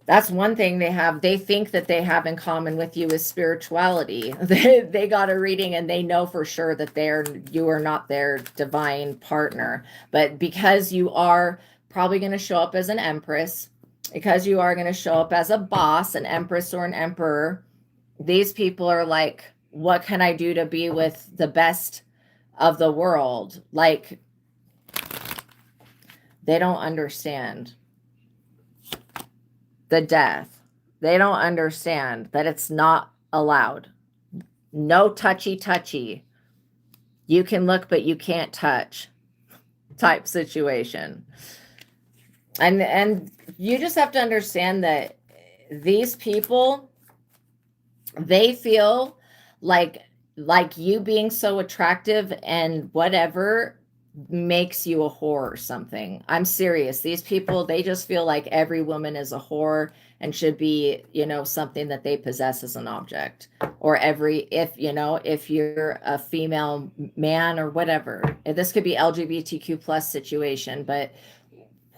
That's one thing they think that they have in common with you is spirituality. They got a reading and they know for sure that you are not their divine partner. But because you are probably going to show up as an empress, because you are going to show up as a boss, an empress or an emperor, these people are like, what can I do to be with the best of the world? Like, they don't understand the death. They don't understand that it's not allowed. No touchy. You can look, but you can't touch type situation. And you just have to understand that these people, they feel like you being so attractive and whatever makes you a whore or something. I'm serious. These people, they just feel like every woman is a whore and should be, something that they possess as an object. Or if you're a female man or whatever. This could be LGBTQ plus situation, but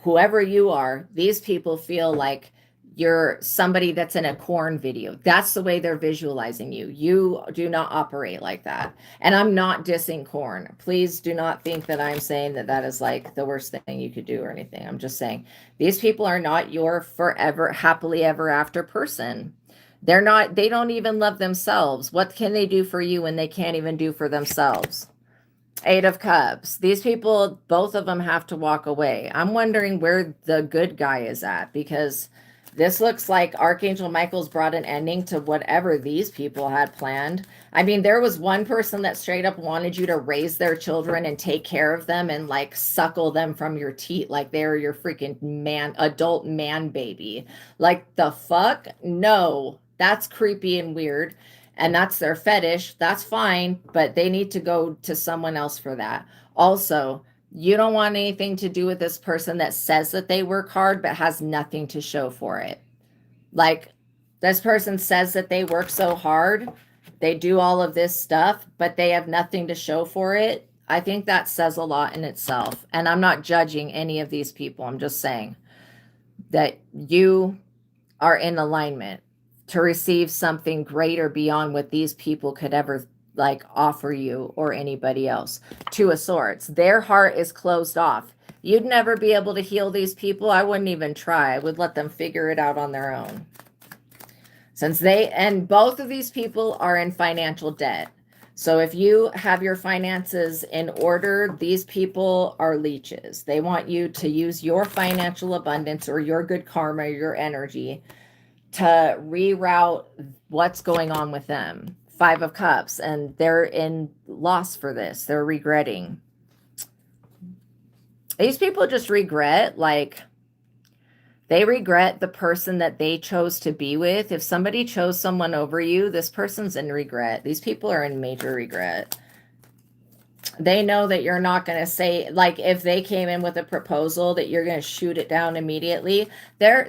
whoever you are, these people feel like you're somebody that's in a corn video. That's the way they're visualizing you. You do not operate like that. And I'm not dissing corn. Please do not think that I'm saying that is like the worst thing you could do or anything. I'm just saying these people are not your forever, happily ever after person. They don't even love themselves. What can they do for you when they can't even do for themselves? 8 of Cups. These people, both of them have to walk away. I'm wondering where the good guy is at, because this looks like Archangel Michael's brought an ending to whatever these people had planned. I mean, there was one person that straight up wanted you to raise their children and take care of them and like suckle them from your teat like they're your freaking adult man baby. Like, the fuck? No, that's creepy and weird. And that's their fetish. That's fine, but they need to go to someone else for that. Also, you don't want anything to do with this person that says that they work hard but has nothing to show for it. Like, this person says that they work so hard, they do all of this stuff, but they have nothing to show for it. I think that says a lot in itself. And I'm not judging any of these people. I'm just saying that you are in alignment to receive something greater beyond what these people could ever like offer you or anybody else. 2 of Swords. Their heart is closed off. You'd never be able to heal these people. I wouldn't even try. I would let them figure it out on their own. And both of these people are in financial debt. So if you have your finances in order, these people are leeches. They want you to use your financial abundance or your good karma, your energy, to reroute what's going on with them. 5 of Cups, and they're in loss for this. They're regretting. These people just regret, they regret the person that they chose to be with. If somebody chose someone over you, this person's in regret. These people are in major regret. They know that you're not going to say, like, if they came in with a proposal, that you're going to shoot it down immediately.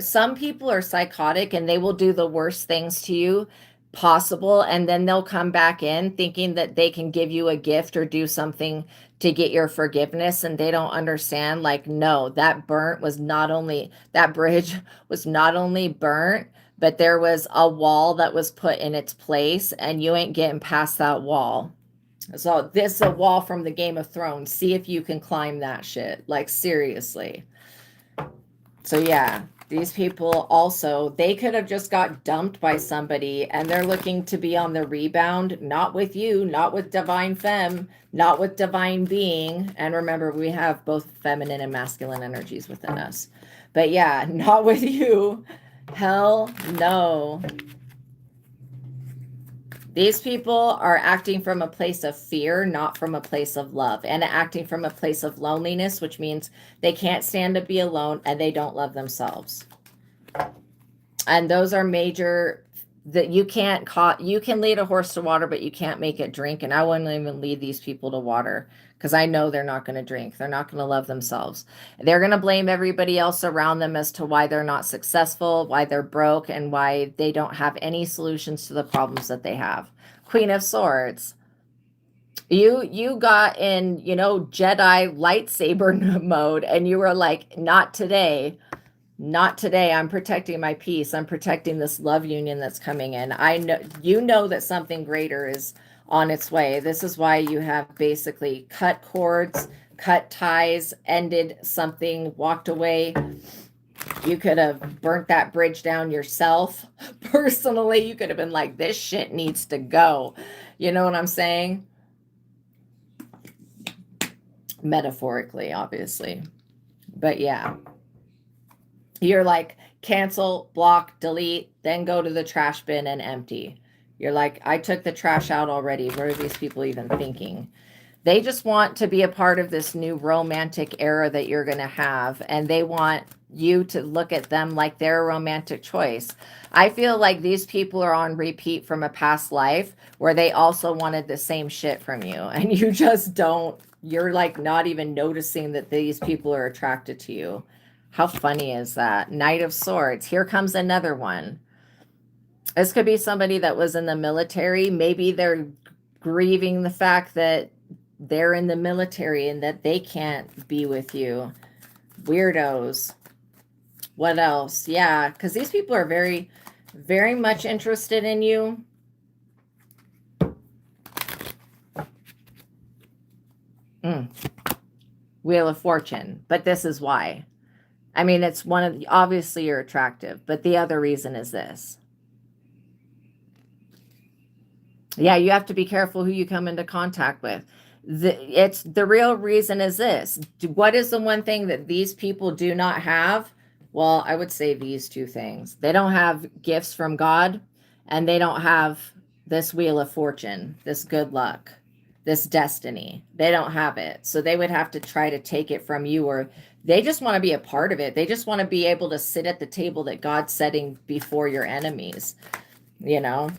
Some people are psychotic and they will do the worst things to you possible, and then they'll come back in thinking that they can give you a gift or do something to get your forgiveness, and they don't understand, like, no, that bridge was not only burnt, but there was a wall that was put in its place, and you ain't getting past that wall. So this is a wall from the Game of Thrones. See if you can climb that shit. Like, seriously. So yeah, these people also, they could have just got dumped by somebody and they're looking to be on the rebound, not with you, not with Divine Femme, not with Divine Being. And remember, we have both feminine and masculine energies within us. But yeah, not with you. Hell no. These people are acting from a place of fear, not from a place of love, and acting from a place of loneliness, which means they can't stand to be alone and they don't love themselves. And those are major, that you can lead a horse to water, but you can't make it drink. And I wouldn't even lead these people to water because I know they're not going to drink. They're not going to love themselves. They're going to blame everybody else around them as to why they're not successful, why they're broke, and why they don't have any solutions to the problems that they have. Queen of Swords. You got in, Jedi lightsaber mode, and you were like, not today. Not today. I'm protecting my peace. I'm protecting this love union that's coming in. I know that something greater is on its way. This is why you have basically cut cords, cut ties, ended something, walked away. You could have burnt that bridge down yourself. Personally, you could have been like, this shit needs to go. You know what I'm saying? Metaphorically, obviously. But yeah. You're like, cancel, block, delete, then go to the trash bin and empty. You're like, I took the trash out already. What are these people even thinking? They just want to be a part of this new romantic era that you're going to have. And they want you to look at them like they're a romantic choice. I feel like these people are on repeat from a past life where they also wanted the same shit from you. And you just don't, you're like not even noticing that these people are attracted to you. How funny is that? Knight of Swords. Here comes another one. This could be somebody that was in the military. Maybe they're grieving the fact that they're in the military and that they can't be with you. Weirdos. What else? Yeah, because these people are very, very much interested in you. Wheel of Fortune. But this is why. I mean, it's one of the, obviously you're attractive, but the other reason is this. Yeah, you have to be careful who you come into contact with. The real reason is this. What is the one thing that these people do not have? Well, I would say these two things. They don't have gifts from God, and they don't have this Wheel of Fortune, this good luck, this destiny. They don't have it. So they would have to try to take it from you, or they just want to be a part of it. They just want to be able to sit at the table that God's setting before your enemies, you know?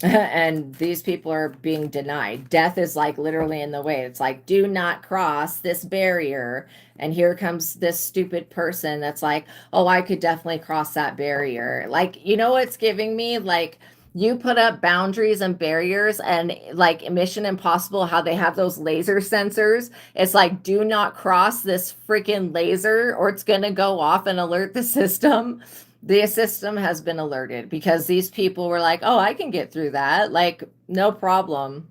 And these people are being denied. Death is like literally in the way. It's like, do not cross this barrier. And here comes this stupid person that's like, oh, I could definitely cross that barrier. Like, you know what's giving me? Like, you put up boundaries and barriers, and like Mission Impossible, how they have those laser sensors. It's like, do not cross this freaking laser or it's going to go off and alert the system. The system has been alerted because these people were like, oh, I can get through that. Like, no problem.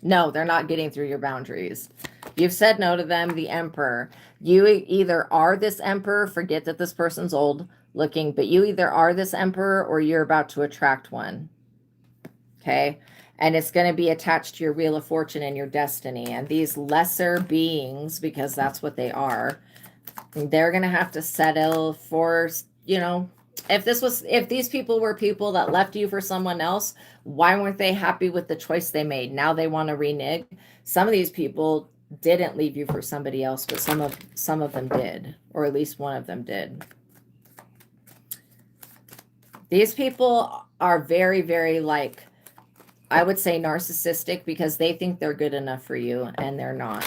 No, they're not getting through your boundaries. You've said no to them. The Emperor. You either are this Emperor, forget that this person's old looking, but you either are this Emperor or you're about to attract one. Okay? And it's going to be attached to your Wheel of Fortune and your destiny. And these lesser beings, because that's what they are, they're going to have to settle for, you know, if these people were people that left you for someone else, why weren't they happy with the choice they made? Now they want to renege. Some of these people didn't leave you for somebody else, but some of them did, or at least one of them did. These people are very, very, like, I would say narcissistic, because they think they're good enough for you and they're not.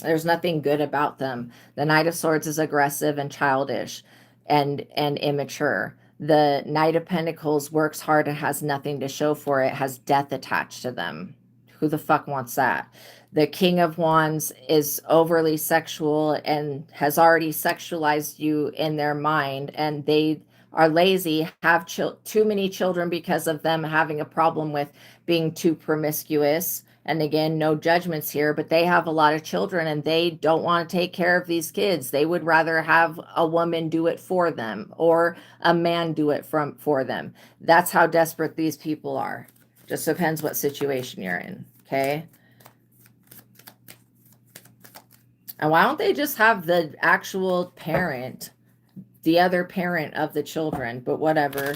There's nothing good about them. The Knight of Swords is aggressive and childish and immature. The Knight of Pentacles works hard and has nothing to show for it, has death attached to them. Who the fuck wants that? The King of Wands is overly sexual and has already sexualized you in their mind, and they are lazy, have too many children because of them having a problem with being too promiscuous. And again, no judgments here, but they have a lot of children and they don't want to take care of these kids. They would rather have a woman do it for them or a man do it for them. That's how desperate these people are. Just depends what situation you're in, okay? And why don't they just have the actual parent, the other parent of the children? But whatever.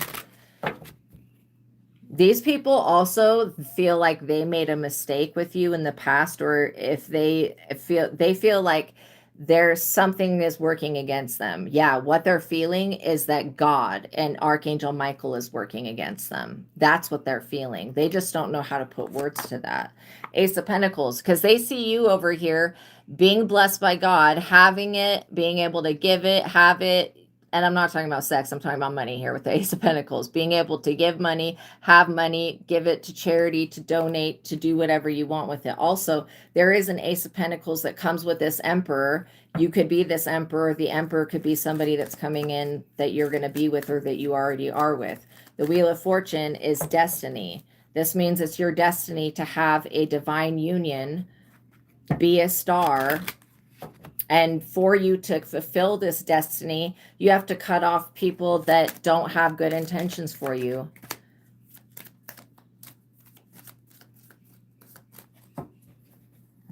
These people also feel like they made a mistake with you in the past, or if they feel like there's something is working against them. Yeah, what they're feeling is that God and Archangel Michael is working against them. That's what they're feeling. They just don't know how to put words to that. Ace of Pentacles, because they see you over here being blessed by God, having it, being able to give it, have it. And I'm not talking about sex. I'm talking about money here with the Ace of Pentacles. Being able to give money, have money, give it to charity, to donate, to do whatever you want with it. Also, there is an Ace of Pentacles that comes with this Emperor. You could be this Emperor. The Emperor could be somebody that's coming in that you're going to be with or that you already are with. The Wheel of Fortune is destiny. This means it's your destiny to have a divine union, be a star, And for you to fulfill this destiny, you have to cut off people that don't have good intentions for you.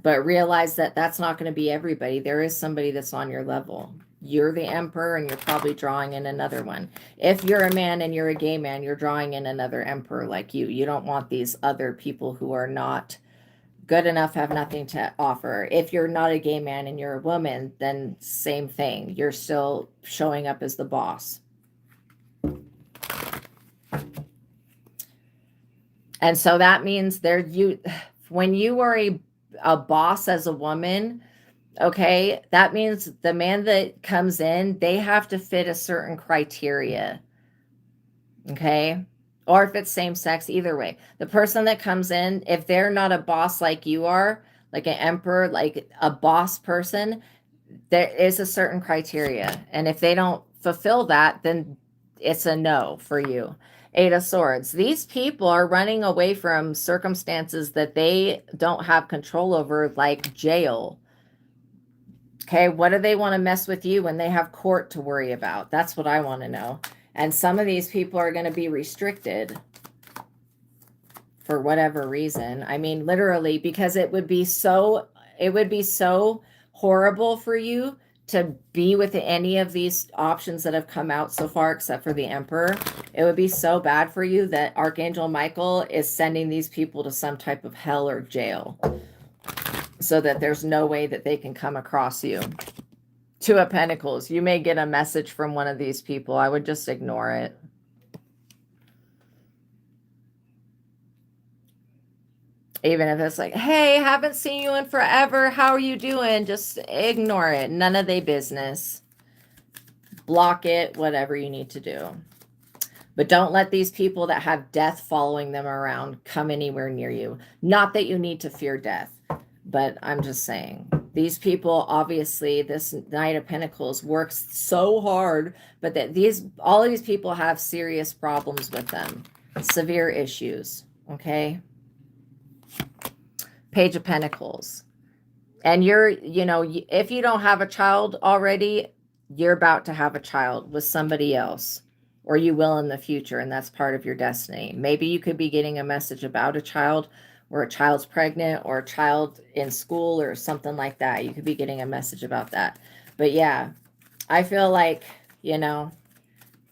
But realize that that's not going to be everybody. There is somebody that's on your level. You're the emperor, and you're probably drawing in another one. If you're a man and you're a gay man, you're drawing in another emperor like you. You don't want these other people who are not good enough, have nothing to offer. If you're not a gay man and you're a woman, then same thing. You're still showing up as the boss. And so that means when you are a boss as a woman, okay, that means the man that comes in, they have to fit a certain criteria. Okay? Or if it's same sex, either way. The person that comes in, if they're not a boss like you are, like an emperor, like a boss person, there is a certain criteria. And if they don't fulfill that, then it's a no for you. Eight of Swords. These people are running away from circumstances that they don't have control over, like jail. Okay, what do they want to mess with you when they have court to worry about? That's what I want to know. And some of these people are going to be restricted for whatever reason. I mean, literally, because it would be so horrible for you to be with any of these options that have come out so far, except for the Emperor. It would be so bad for you that Archangel Michael is sending these people to some type of hell or jail so that there's no way that they can come across you. Two of Pentacles. You may get a message from one of these people. I would just ignore it. Even if it's like, hey, haven't seen you in forever. How are you doing? Just ignore it. None of their business. Block it, whatever you need to do. But don't let these people that have death following them around come anywhere near you. Not that you need to fear death, but I'm just saying. These people, obviously, this Knight of Pentacles works so hard, but that all of these people have serious problems with them. Severe issues, okay? Page of Pentacles. And if you don't have a child already, you're about to have a child with somebody else, or you will in the future, and that's part of your destiny. Maybe you could be getting a message about a child, or a child's pregnant, or a child in school, or something like that. You could be getting a message about that. But yeah, I feel like,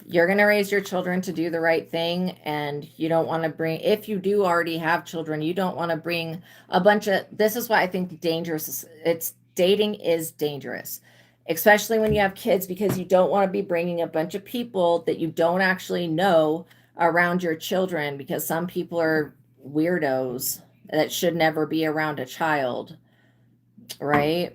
you're going to raise your children to do the right thing, and you don't want to bring, if you do already have children, you don't want to bring a bunch of, this is why I think dating is dangerous, especially when you have kids, because you don't want to be bringing a bunch of people that you don't actually know around your children, because some people are weirdos that should never be around a child, right?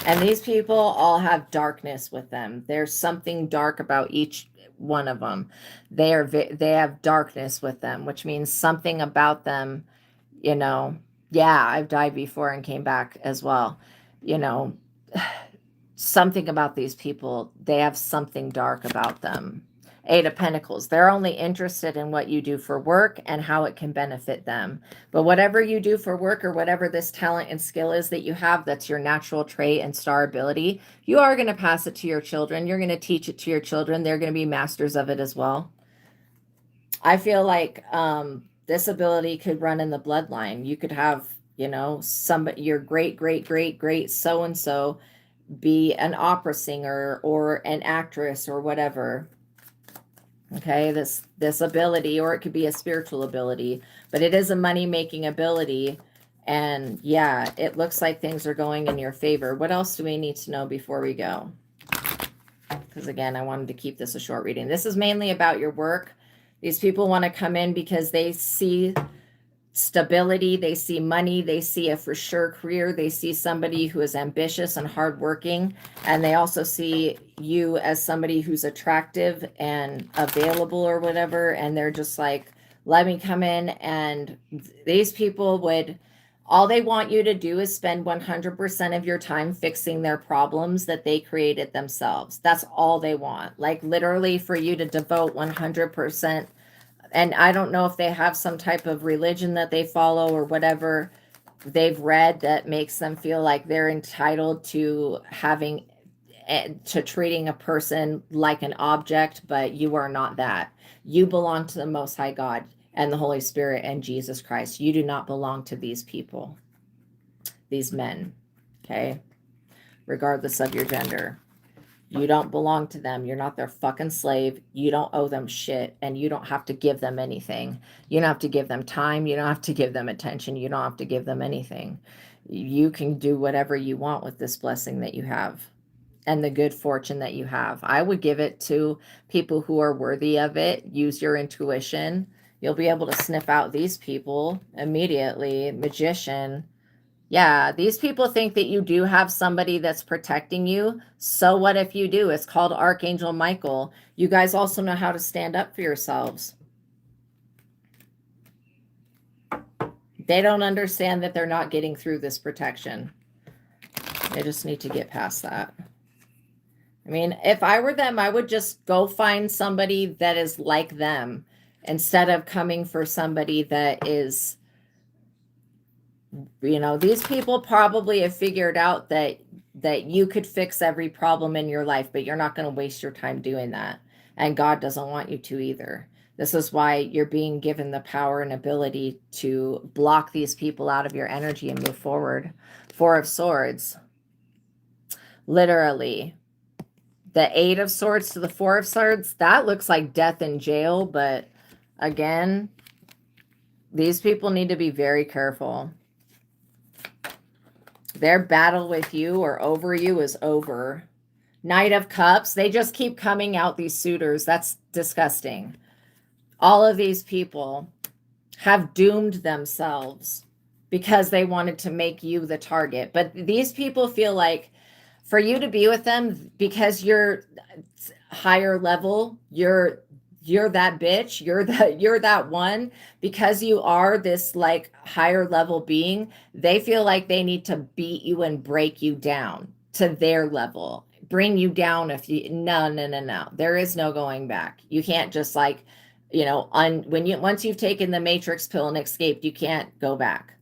And these people all have darkness with them. There's something dark about each one of them. They have darkness with them, which means something about them, yeah, I've died before and came back as well. Something about these people, they have something dark about them. Eight of Pentacles. They're only interested in what you do for work and how it can benefit them. But whatever you do for work, or whatever this talent and skill is that you have, that's your natural trait and star ability, you are going to pass it to your children. You're going to teach it to your children. They're going to be masters of it as well. I feel like this ability could run in the bloodline. You could have, somebody, your great, great, great, great so-and-so be an opera singer or an actress or whatever. Okay, this ability, or it could be a spiritual ability, but it is a money-making ability. And yeah, it looks like things are going in your favor. What else do we need to know before we go? Because again, I wanted to keep this a short reading. This is mainly about your work. These people want to come in because they see stability, they see money, they see a for sure career, they see somebody who is ambitious and hardworking, and they also see you as somebody who's attractive and available or whatever, and they're just like, let me come in. And these people all they want you to do is spend 100% of your time fixing their problems that they created themselves. That's all they want. Like literally for you to devote 100% And I don't know if they have some type of religion that they follow or whatever they've read that makes them feel like they're entitled to having, to treating a person like an object, but you are not that. You belong to the Most High God and the Holy Spirit and Jesus Christ. You do not belong to these people, these men, okay? Regardless of your gender. You don't belong to them. You're not their fucking slave. You don't owe them shit, and you don't have to give them anything. You don't have to give them time. You don't have to give them attention. You don't have to give them anything. You can do whatever you want with this blessing that you have and the good fortune that you have. I would give it to people who are worthy of it. Use your intuition. You'll be able to sniff out these people immediately. Magician. Yeah, these people think that you do have somebody that's protecting you. So what if you do? It's called Archangel Michael. You guys also know how to stand up for yourselves. They don't understand that they're not getting through this protection. They just need to get past that. I mean, if I were them, I would just go find somebody that is like them instead of coming for somebody that is... You know, these people probably have figured out that you could fix every problem in your life, but you're not going to waste your time doing that. And God doesn't want you to either. This is why you're being given the power and ability to block these people out of your energy and move forward. Four of Swords. Literally. The Eight of Swords to the Four of Swords. That looks like death in jail, but again, these people need to be very careful. Their battle with you or over you is over. Knight of Cups. They just keep coming out, these suitors. That's disgusting. All of these people have doomed themselves because they wanted to make you the target. But these people feel like for you to be with them, because you're higher level, you're that bitch, you're that one, because you are this like higher level being, they feel like they need to beat you and break you down to their level, bring you down. If you, no, there is no going back. You can't just like, you know, once you've taken the matrix pill and escaped, you can't go back.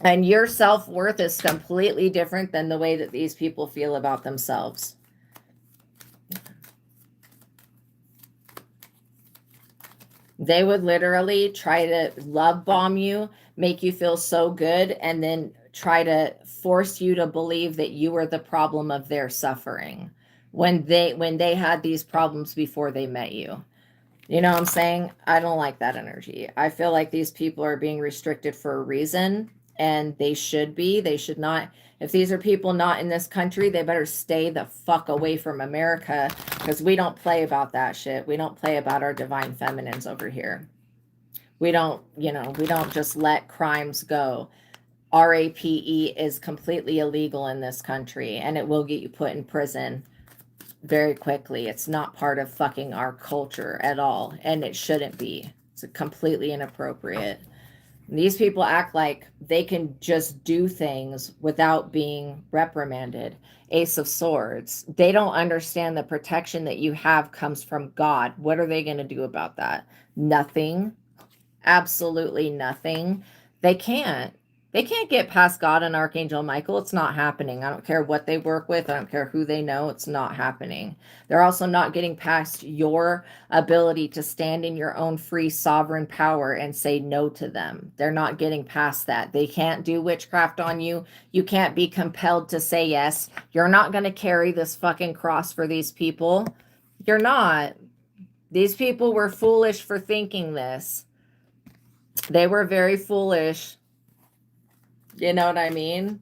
And your self-worth is completely different than the way that these people feel about themselves. They would literally try to love bomb you, make you feel so good, and then try to force you to believe that you were the problem of their suffering when they had these problems before they met you. You know what I'm saying? I don't like that energy. I feel like these people are being restricted for a reason, and they should be. They should not. If these are people not in this country, they better stay the fuck away from America, because we don't play about that shit. We don't play about our divine feminines over here. We don't, you know, we don't just let crimes go. RAPE is completely illegal in this country, and it will get you put in prison very quickly. It's not part of fucking our culture at all, and it shouldn't be. It's completely inappropriate. These people act like they can just do things without being reprimanded. Ace of Swords. They don't understand the protection that you have comes from God. What are they going to do about that? Nothing. Absolutely nothing. They can't. They can't get past God and Archangel Michael. It's not happening. I don't care what they work with. I don't care who they know. It's not happening. They're also not getting past your ability to stand in your own free sovereign power and say no to them. They're not getting past that. They can't do witchcraft on you. You can't be compelled to say yes. You're not going to carry this fucking cross for these people. You're not. These people were foolish for thinking this. They were very foolish. You know what I mean?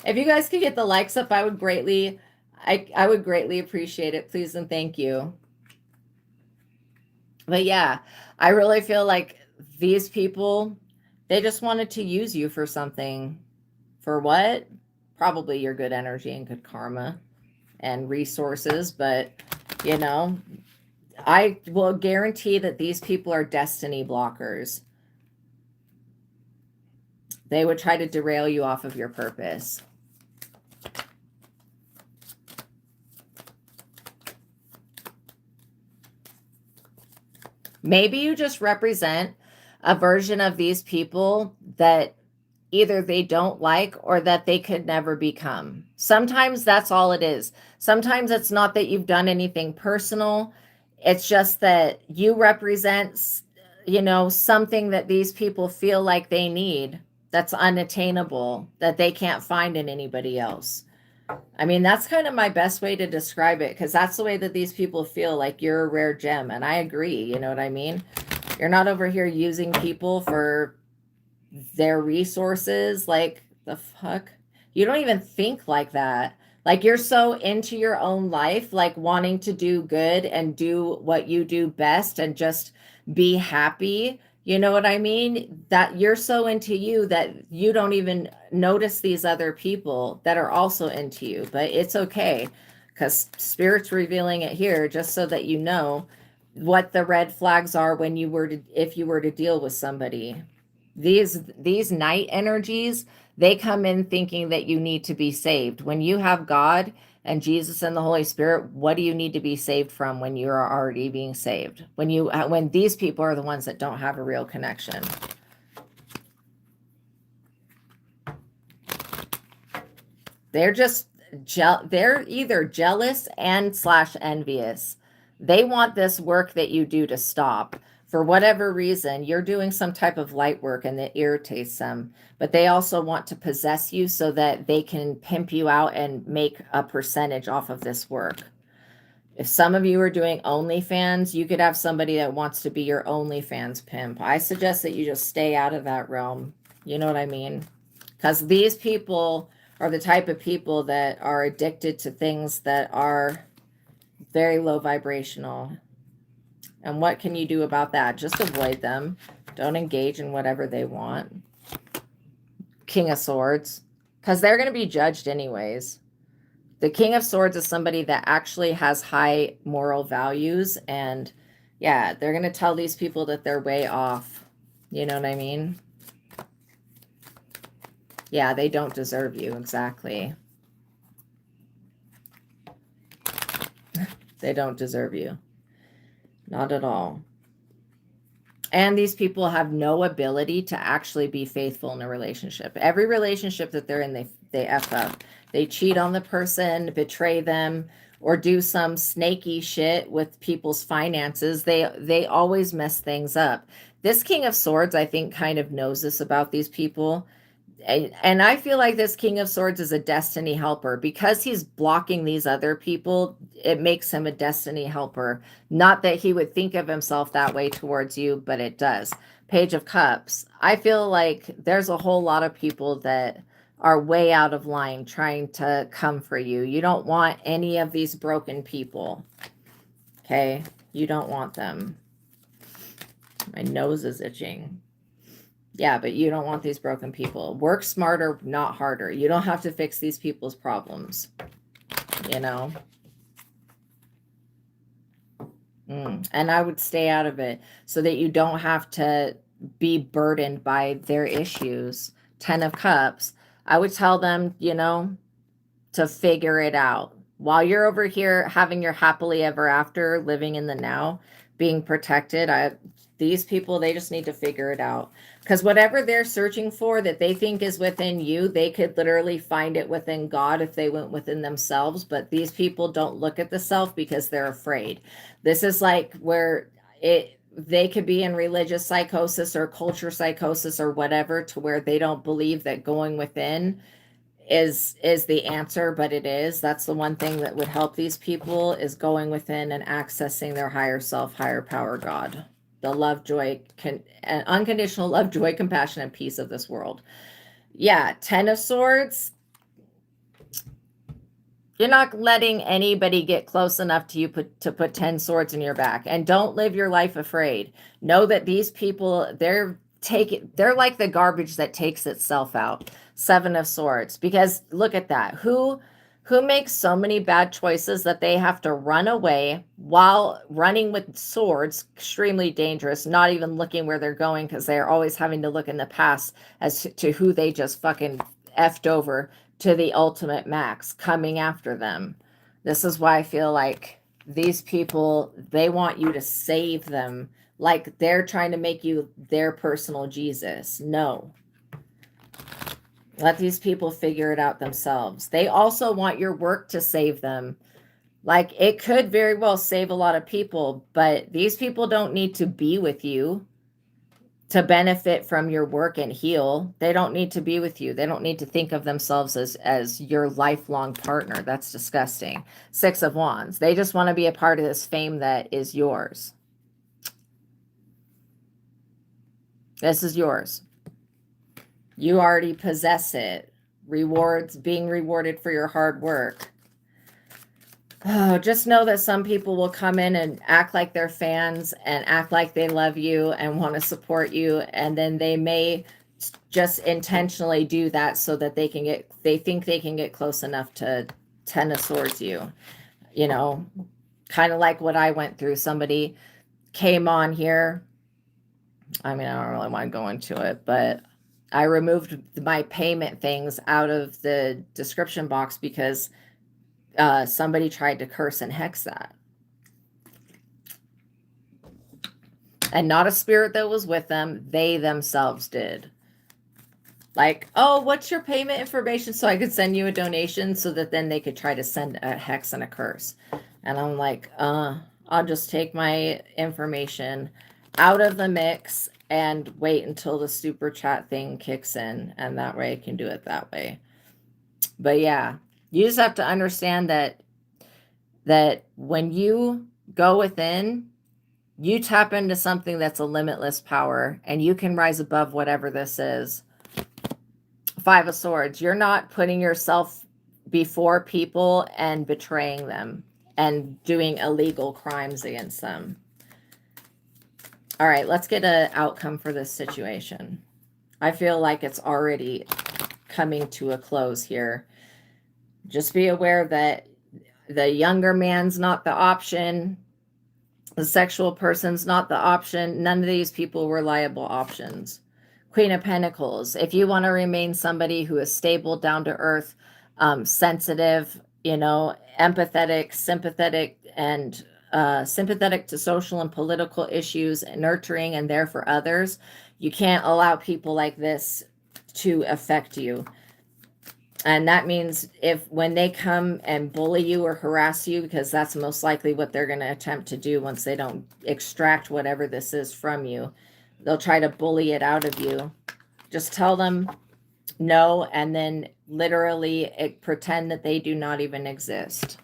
If you guys could get the likes up, I would greatly appreciate it. Please and thank you. But yeah, I really feel like these people, they just wanted to use you for something. For what? Probably your good energy and good karma and resources. But, you know, I will guarantee that these people are destiny blockers. They would try to derail you off of your purpose. Maybe you just represent a version of these people that either they don't like or that they could never become. Sometimes that's all it is. Sometimes it's not that you've done anything personal. It's just that you represent, something that these people feel like they need that's unattainable, that they can't find in anybody else. I mean, that's kind of my best way to describe it, because that's the way that these people feel, like you're a rare gem. And I agree. You know what I mean? You're not over here using people for their resources. Like, the fuck? You don't even think like that. Like, you're so into your own life, like wanting to do good and do what you do best and just be happy. You know what I mean? That you're so into you that you don't even notice these other people that are also into you. But it's okay, because Spirit's revealing it here just so that you know what the red flags are when you were to, if you were to deal with somebody. These night energies, they come in thinking that you need to be saved. When you have God and Jesus and the Holy Spirit, what do you need to be saved from when you are already being saved? When these people are the ones that don't have a real connection. They're just they're either jealous and / envious. They want this work that you do to stop. For whatever reason, you're doing some type of light work and it irritates them. But they also want to possess you so that they can pimp you out and make a percentage off of this work. If some of you are doing OnlyFans, you could have somebody that wants to be your OnlyFans pimp. I suggest that you just stay out of that realm. You know what I mean? Because these people are the type of people that are addicted to things that are very low vibrational. And what can you do about that? Just avoid them. Don't engage in whatever they want. King of Swords. Because they're going to be judged anyways. The King of Swords is somebody that actually has high moral values. And yeah, they're going to tell these people that they're way off. You know what I mean? Yeah, they don't deserve you. Exactly. They don't deserve you. Not at all. And these people have no ability to actually be faithful in a relationship. Every relationship that they're in, they F up. They cheat on the person, betray them, or do some snaky shit with people's finances. They always mess things up. This King of Swords, I think, kind of knows this about these people. And I feel like this King of Swords is a destiny helper. Because he's blocking these other people, it makes him a destiny helper. Not that he would think of himself that way towards you, but it does. Page of Cups. I feel like there's a whole lot of people that are way out of line trying to come for you. You don't want any of these broken people. Okay? You don't want them. My nose is itching. Yeah, but you don't want these broken people. Work smarter, not harder. You don't have to fix these people's problems. You know? And I would stay out of it so that you don't have to be burdened by their issues. 10 of Cups. I would tell them, to figure it out. While you're over here having your happily ever after, living in the now, being protected, these people, they just need to figure it out. Because whatever they're searching for that they think is within you, they could literally find it within God if they went within themselves. But these people don't look at the self because they're afraid. This is like where they could be in religious psychosis or culture psychosis or whatever, to where they don't believe that going within is the answer, but it is. That's the one thing that would help these people, is going within and accessing their higher self, higher power, God. The love, joy, unconditional love, joy, compassion, and peace of this world. Yeah, 10 of Swords. You're not letting anybody get close enough to you to put 10 swords in your back. And don't live your life afraid. Know that these people, they're like the garbage that takes itself out. 7 of Swords. Because look at that. Who makes so many bad choices that they have to run away while running with swords? Extremely dangerous, not even looking where they're going, because they're always having to look in the past as to who they just fucking effed over to the ultimate max, coming after them. This is why I feel like these people, they want you to save them like they're trying to make you their personal Jesus. No. Let these people figure it out themselves. They also want your work to save them. Like, it could very well save a lot of people, but these people don't need to be with you to benefit from your work and heal. They don't need to be with you. They don't need to think of themselves as your lifelong partner. That's disgusting. 6 of Wands. They just want to be a part of this fame that is yours. This is yours. You already possess it. Rewards, being rewarded for your hard work. Oh, just know that some people will come in and act like they're fans and act like they love you and want to support you. And then they may just intentionally do that so that they think they can get close enough to 10 of Swords you. You know, kind of like what I went through. Somebody came on here. I mean, I don't really want to go into it, but I removed my payment things out of the description box because somebody tried to curse and hex that. And not a spirit that was with them. They themselves did. Like, oh, what's your payment information so I could send you a donation, so that then they could try to send a hex and a curse. And I'm like, I'll just take my information out of the mix and wait until the super chat thing kicks in. And that way I can do it that way. But yeah. You just have to understand that when you go within, you tap into something that's a limitless power, and you can rise above whatever this is. 5 of Swords. You're not putting yourself before people and betraying them and doing illegal crimes against them. All right, let's get an outcome for this situation. I feel like it's already coming to a close here. Just be aware that the younger man's not the option. The sexual person's not the option. None of these people were liable options. Queen of Pentacles. If you want to remain somebody who is stable, down to earth, sensitive, you know, empathetic, sympathetic, and sympathetic to social and political issues, nurturing and there for others, you can't allow people like this to affect you. And that means when they come and bully you or harass you, because that's most likely what they're going to attempt to do once they don't extract whatever this is from you, they'll try to bully it out of you. Just tell them no, and then literally pretend that they do not even exist.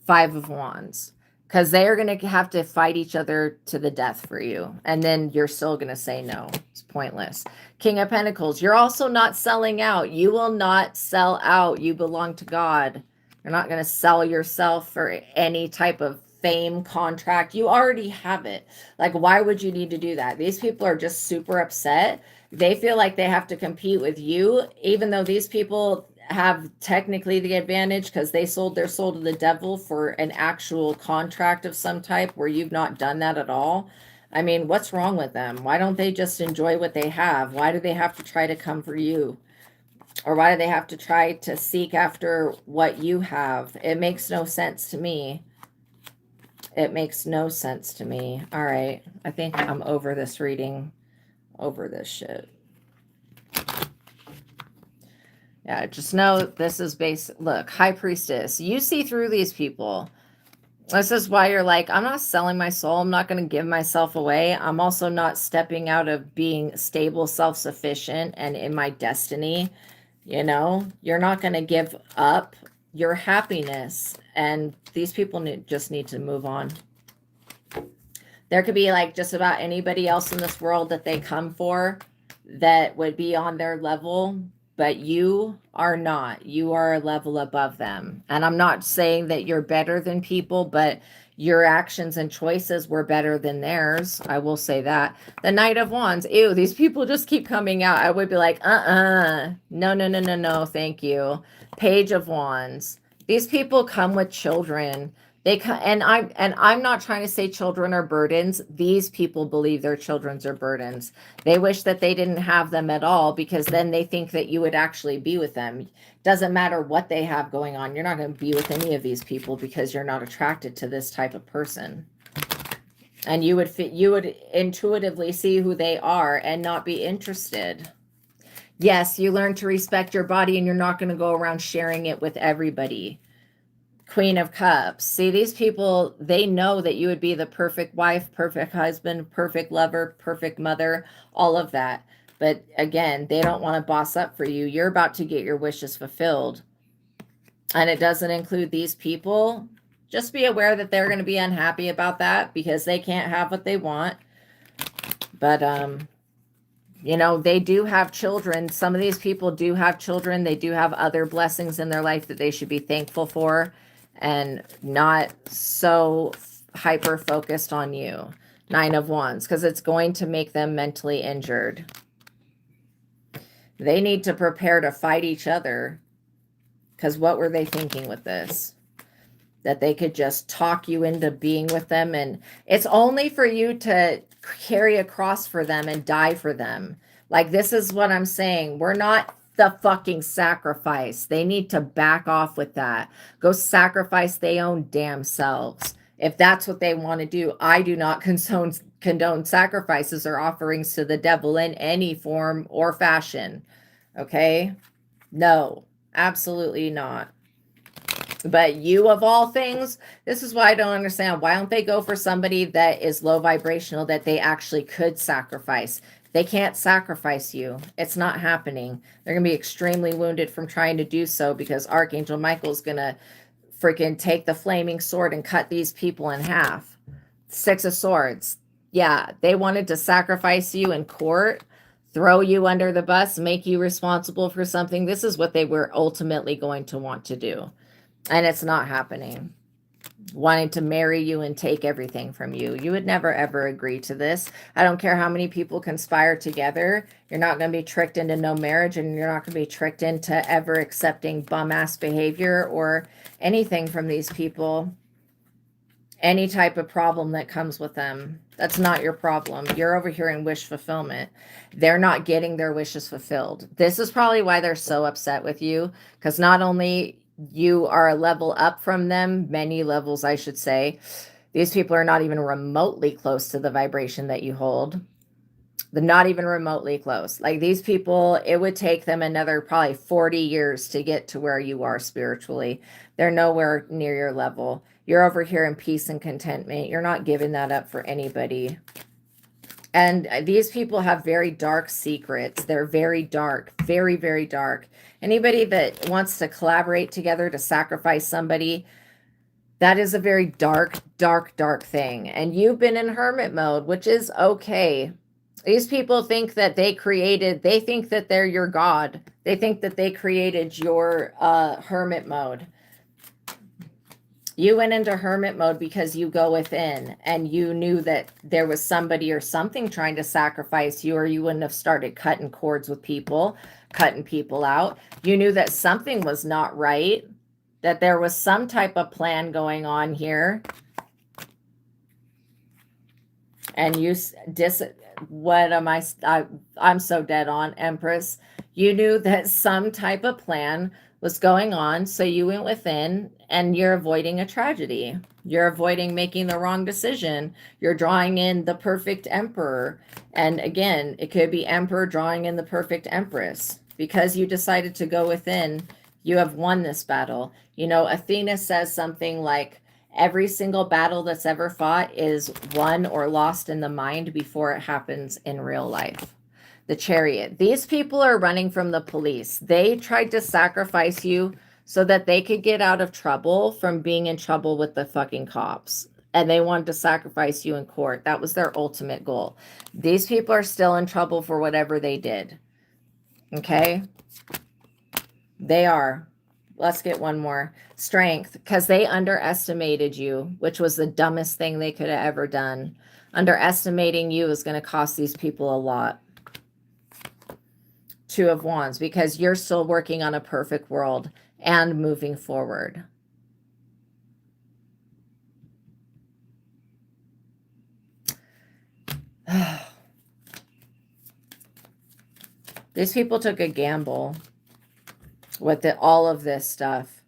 5 of Wands. Because they are going to have to fight each other to the death for you. And then you're still going to say no. It's pointless. King of Pentacles. You're also not selling out. You will not sell out. You belong to God. You're not going to sell yourself for any type of fame contract. You already have it. Like, why would you need to do that? These people are just super upset. They feel like they have to compete with you, even though these people have technically the advantage because they sold their soul to the devil for an actual contract of some type where you've not done that at all. I mean, what's wrong with them? Why don't they just enjoy what they have? Why do they have to try to come for you? Or why do they have to try to seek after what you have? It makes no sense to me. It makes no sense to me. All right. I think I'm over this reading, over this shit. Yeah, just know this is look, High Priestess, you see through these people. This is why you're like, I'm not selling my soul. I'm not going to give myself away. I'm also not stepping out of being stable, self-sufficient, and in my destiny. You know, you're not going to give up your happiness. And these people just need to move on. There could be like just about anybody else in this world that they come for that would be on their level. But you are not. You are a level above them. And I'm not saying that you're better than people, but your actions and choices were better than theirs. I will say that. The Knight of Wands. Ew, these people just keep coming out. I would be like, no, no, no, no, no, thank you. Page of Wands. These people come with children. They come, and I'm not trying to say children are burdens. These people believe their children's are burdens. They wish that they didn't have them at all, because then they think that you would actually be with them. Doesn't matter what they have going on. You're not going to be with any of these people because you're not attracted to this type of person. And you would intuitively see who they are and not be interested. Yes, you learn to respect your body and you're not going to go around sharing it with everybody. Queen of Cups. See, these people, they know that you would be the perfect wife, perfect husband, perfect lover, perfect mother, all of that. But again, they don't want to boss up for you. You're about to get your wishes fulfilled. And it doesn't include these people. Just be aware that they're going to be unhappy about that because they can't have what they want. But, you know, they do have children. Some of these people do have children. They do have other blessings in their life that they should be thankful for and not so hyper focused on you. 9 of Wands, because it's going to make them mentally injured. They need to prepare to fight each other, because what were they thinking with this? That they could just talk you into being with them, and it's only for you to carry a cross for them and die for them. Like, this is what I'm saying. We're not the fucking sacrifice. They need to back off with that. Go sacrifice their own damn selves. If that's what they want to do. I do not condone sacrifices or offerings to the devil in any form or fashion. Okay? No, absolutely not. But you, of all things, this is why I don't understand. Why don't they go for somebody that is low vibrational that they actually could sacrifice? They can't sacrifice you. It's not happening. They're going to be extremely wounded from trying to do so because Archangel Michael's going to freaking take the flaming sword and cut these people in half. 6 of Swords. Yeah, they wanted to sacrifice you in court, throw you under the bus, make you responsible for something. This is what they were ultimately going to want to do. And it's not happening. Wanting to marry you and take everything from you. You would never, ever agree to this. I don't care how many people conspire together. You're not going to be tricked into no marriage, and you're not going to be tricked into ever accepting bum-ass behavior or anything from these people. Any type of problem that comes with them. That's not your problem. You're over here in wish fulfillment. They're not getting their wishes fulfilled. This is probably why they're so upset with you, because not only you are a level up from them, many levels, I should say. These people are not even remotely close to the vibration that you hold. They're not even remotely close. Like, these people, it would take them another probably 40 years to get to where you are spiritually. They're nowhere near your level. You're over here in peace and contentment. You're not giving that up for anybody. And these people have very dark secrets. They're very dark, very, very dark. Anybody that wants to collaborate together to sacrifice somebody, that is a very dark, dark, dark thing. And you've been in hermit mode, which is okay. These people think that they think that they're your God. They think that they created your hermit mode. You went into hermit mode because you go within and you knew that there was somebody or something trying to sacrifice you, or you wouldn't have started cutting cords with people, cutting people out. You knew that something was not right, that there was some type of plan going on here. And you what am I'm so dead on, Empress. You knew that some type of plan was going on, so you went within and you're avoiding a tragedy. You're avoiding making the wrong decision. You're drawing in the perfect emperor. And again, it could be emperor drawing in the perfect empress. Because you decided to go within, you have won this battle. You know, Athena says something like, every single battle that's ever fought is won or lost in the mind before it happens in real life. The Chariot. These people are running from the police. They tried to sacrifice you so that they could get out of trouble from being in trouble with the fucking cops. And they wanted to sacrifice you in court. That was their ultimate goal. These people are still in trouble for whatever they did. Okay? They are. Let's get one more. Strength, because they underestimated you, which was the dumbest thing they could have ever done. Underestimating you is going to cost these people a lot. 2 of Wands, because you're still working on a perfect world and moving forward. These people took a gamble with all of this stuff.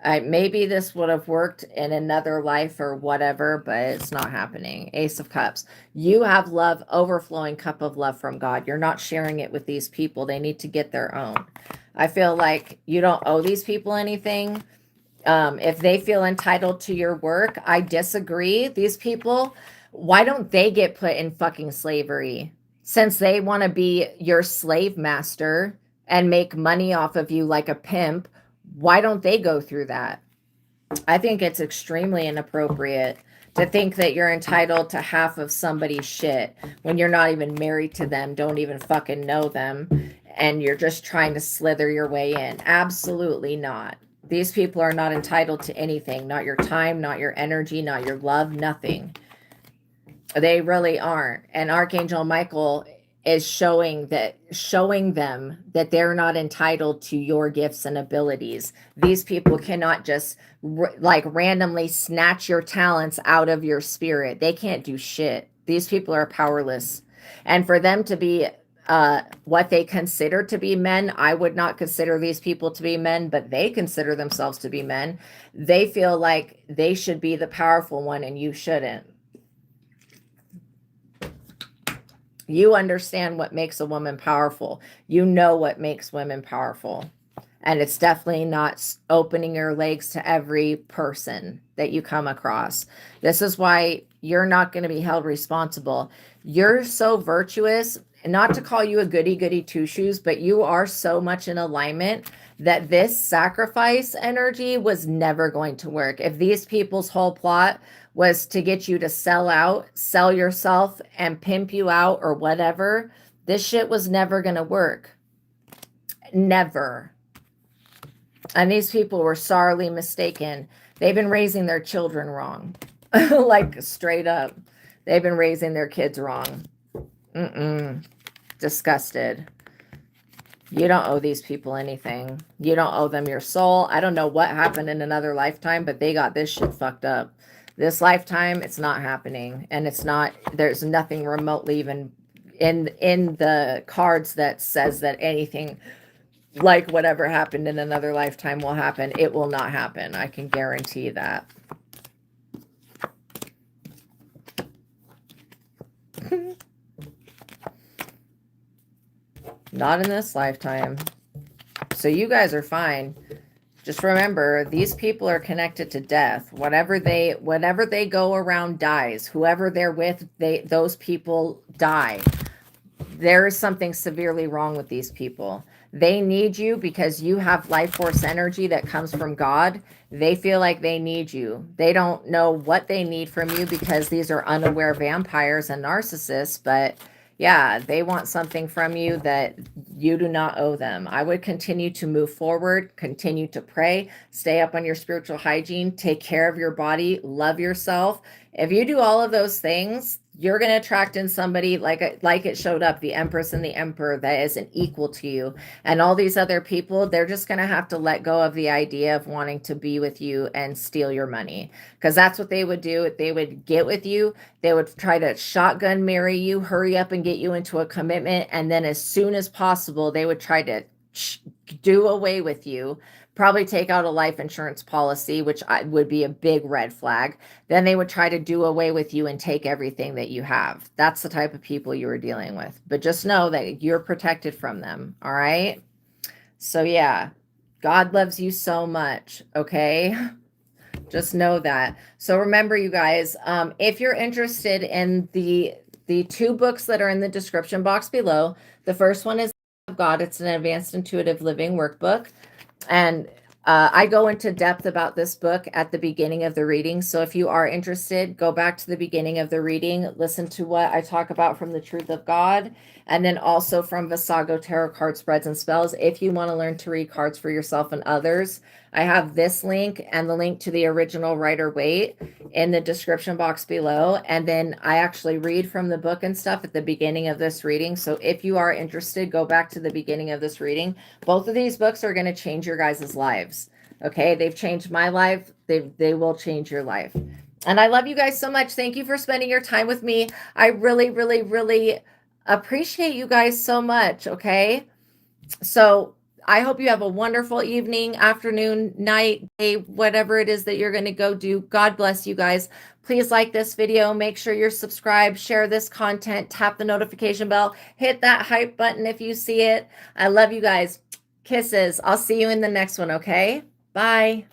Maybe this would have worked in another life or whatever, but it's not happening. Ace of Cups. You have love, overflowing cup of love from God. You're not sharing it with these people. They need to get their own. I feel like you don't owe these people anything. If they feel entitled to your work, I disagree. These people, why don't they get put in fucking slavery? Since they want to be your slave master and make money off of you like a pimp, why don't they go through that? I think it's extremely inappropriate to think that you're entitled to half of somebody's shit when you're not even married to them, don't even fucking know them, and you're just trying to slither your way in. Absolutely not. These people are not entitled to anything, not your time, not your energy, not your love, nothing. They really aren't. And Archangel Michael is showing them that they're not entitled to your gifts and abilities. These people cannot just like randomly snatch your talents out of your spirit. They can't do shit. These people are powerless. And for them to be what they consider to be men, I would not consider these people to be men, but they consider themselves to be men. They feel like they should be the powerful one and you shouldn't. You understand what makes a woman powerful. You know what makes women powerful. And it's definitely not opening your legs to every person that you come across. This is why you're not going to be held responsible. You're so virtuous, not to call you a goody-goody two-shoes, but you are so much in alignment that this sacrifice energy was never going to work. If these people's whole plot was to get you to sell out, sell yourself, and pimp you out or whatever, this shit was never going to work. Never. And these people were sorely mistaken. They've been raising their children wrong. Like, straight up. They've been raising their kids wrong. Disgusted. You don't owe these people anything. You don't owe them your soul. I don't know what happened in another lifetime, but they got this shit fucked up. This lifetime, it's not happening. And it's not, there's nothing remotely even in the cards that says that anything like whatever happened in another lifetime will happen. It will not happen. I can guarantee that. Not in this lifetime. So you guys are fine. Just remember, these people are connected to death. Whatever they go around dies. Whoever they're with, those people die. There is something severely wrong with these people. They need you because you have life force energy that comes from God. They feel like they need you. They don't know what they need from you because these are unaware vampires and narcissists, but yeah, they want something from you that you do not owe them. I would continue to move forward, continue to pray, stay up on your spiritual hygiene, take care of your body, love yourself. If you do all of those things, you're going to attract in somebody like it showed up, the Empress and the Emperor, that isn't equal to you. And all these other people, they're just going to have to let go of the idea of wanting to be with you and steal your money. Because that's what they would do. They would get with you. They would try to shotgun marry you, hurry up and get you into a commitment. And then as soon as possible, they would try to do away with you. Probably take out a life insurance policy, which would be a big red flag. Then they would try to do away with you and take everything that you have. That's the type of people you are dealing with. But just know that you're protected from them. All right. So yeah, God loves you so much. Okay. Just know that. So remember, you guys, if you're interested in the 2 books that are in the description box below, the first one is of God. It's an advanced intuitive living workbook. And I go into depth about this book at the beginning of the reading. So if you are interested, go back to the beginning of the reading, listen to what I talk about from the Truth of God, and then also from Vassago Tarot Card Spreads and Spells. If you want to learn to read cards for yourself and others, I have this link and the link to the original Rider-Waite in the description box below. And then I actually read from the book and stuff at the beginning of this reading. So if you are interested, go back to the beginning of this reading. Both of these books are going to change your guys' lives. Okay, they've changed my life. They will change your life. And I love you guys so much. Thank you for spending your time with me. I really, really, really appreciate you guys so much. Okay, so I hope you have a wonderful evening, afternoon, night, day, whatever it is that you're going to go do. God bless you guys. Please like this video. Make sure you're subscribed, share this content, tap the notification bell, hit that hype button if you see it. I love you guys. Kisses. I'll see you in the next one, okay? Bye.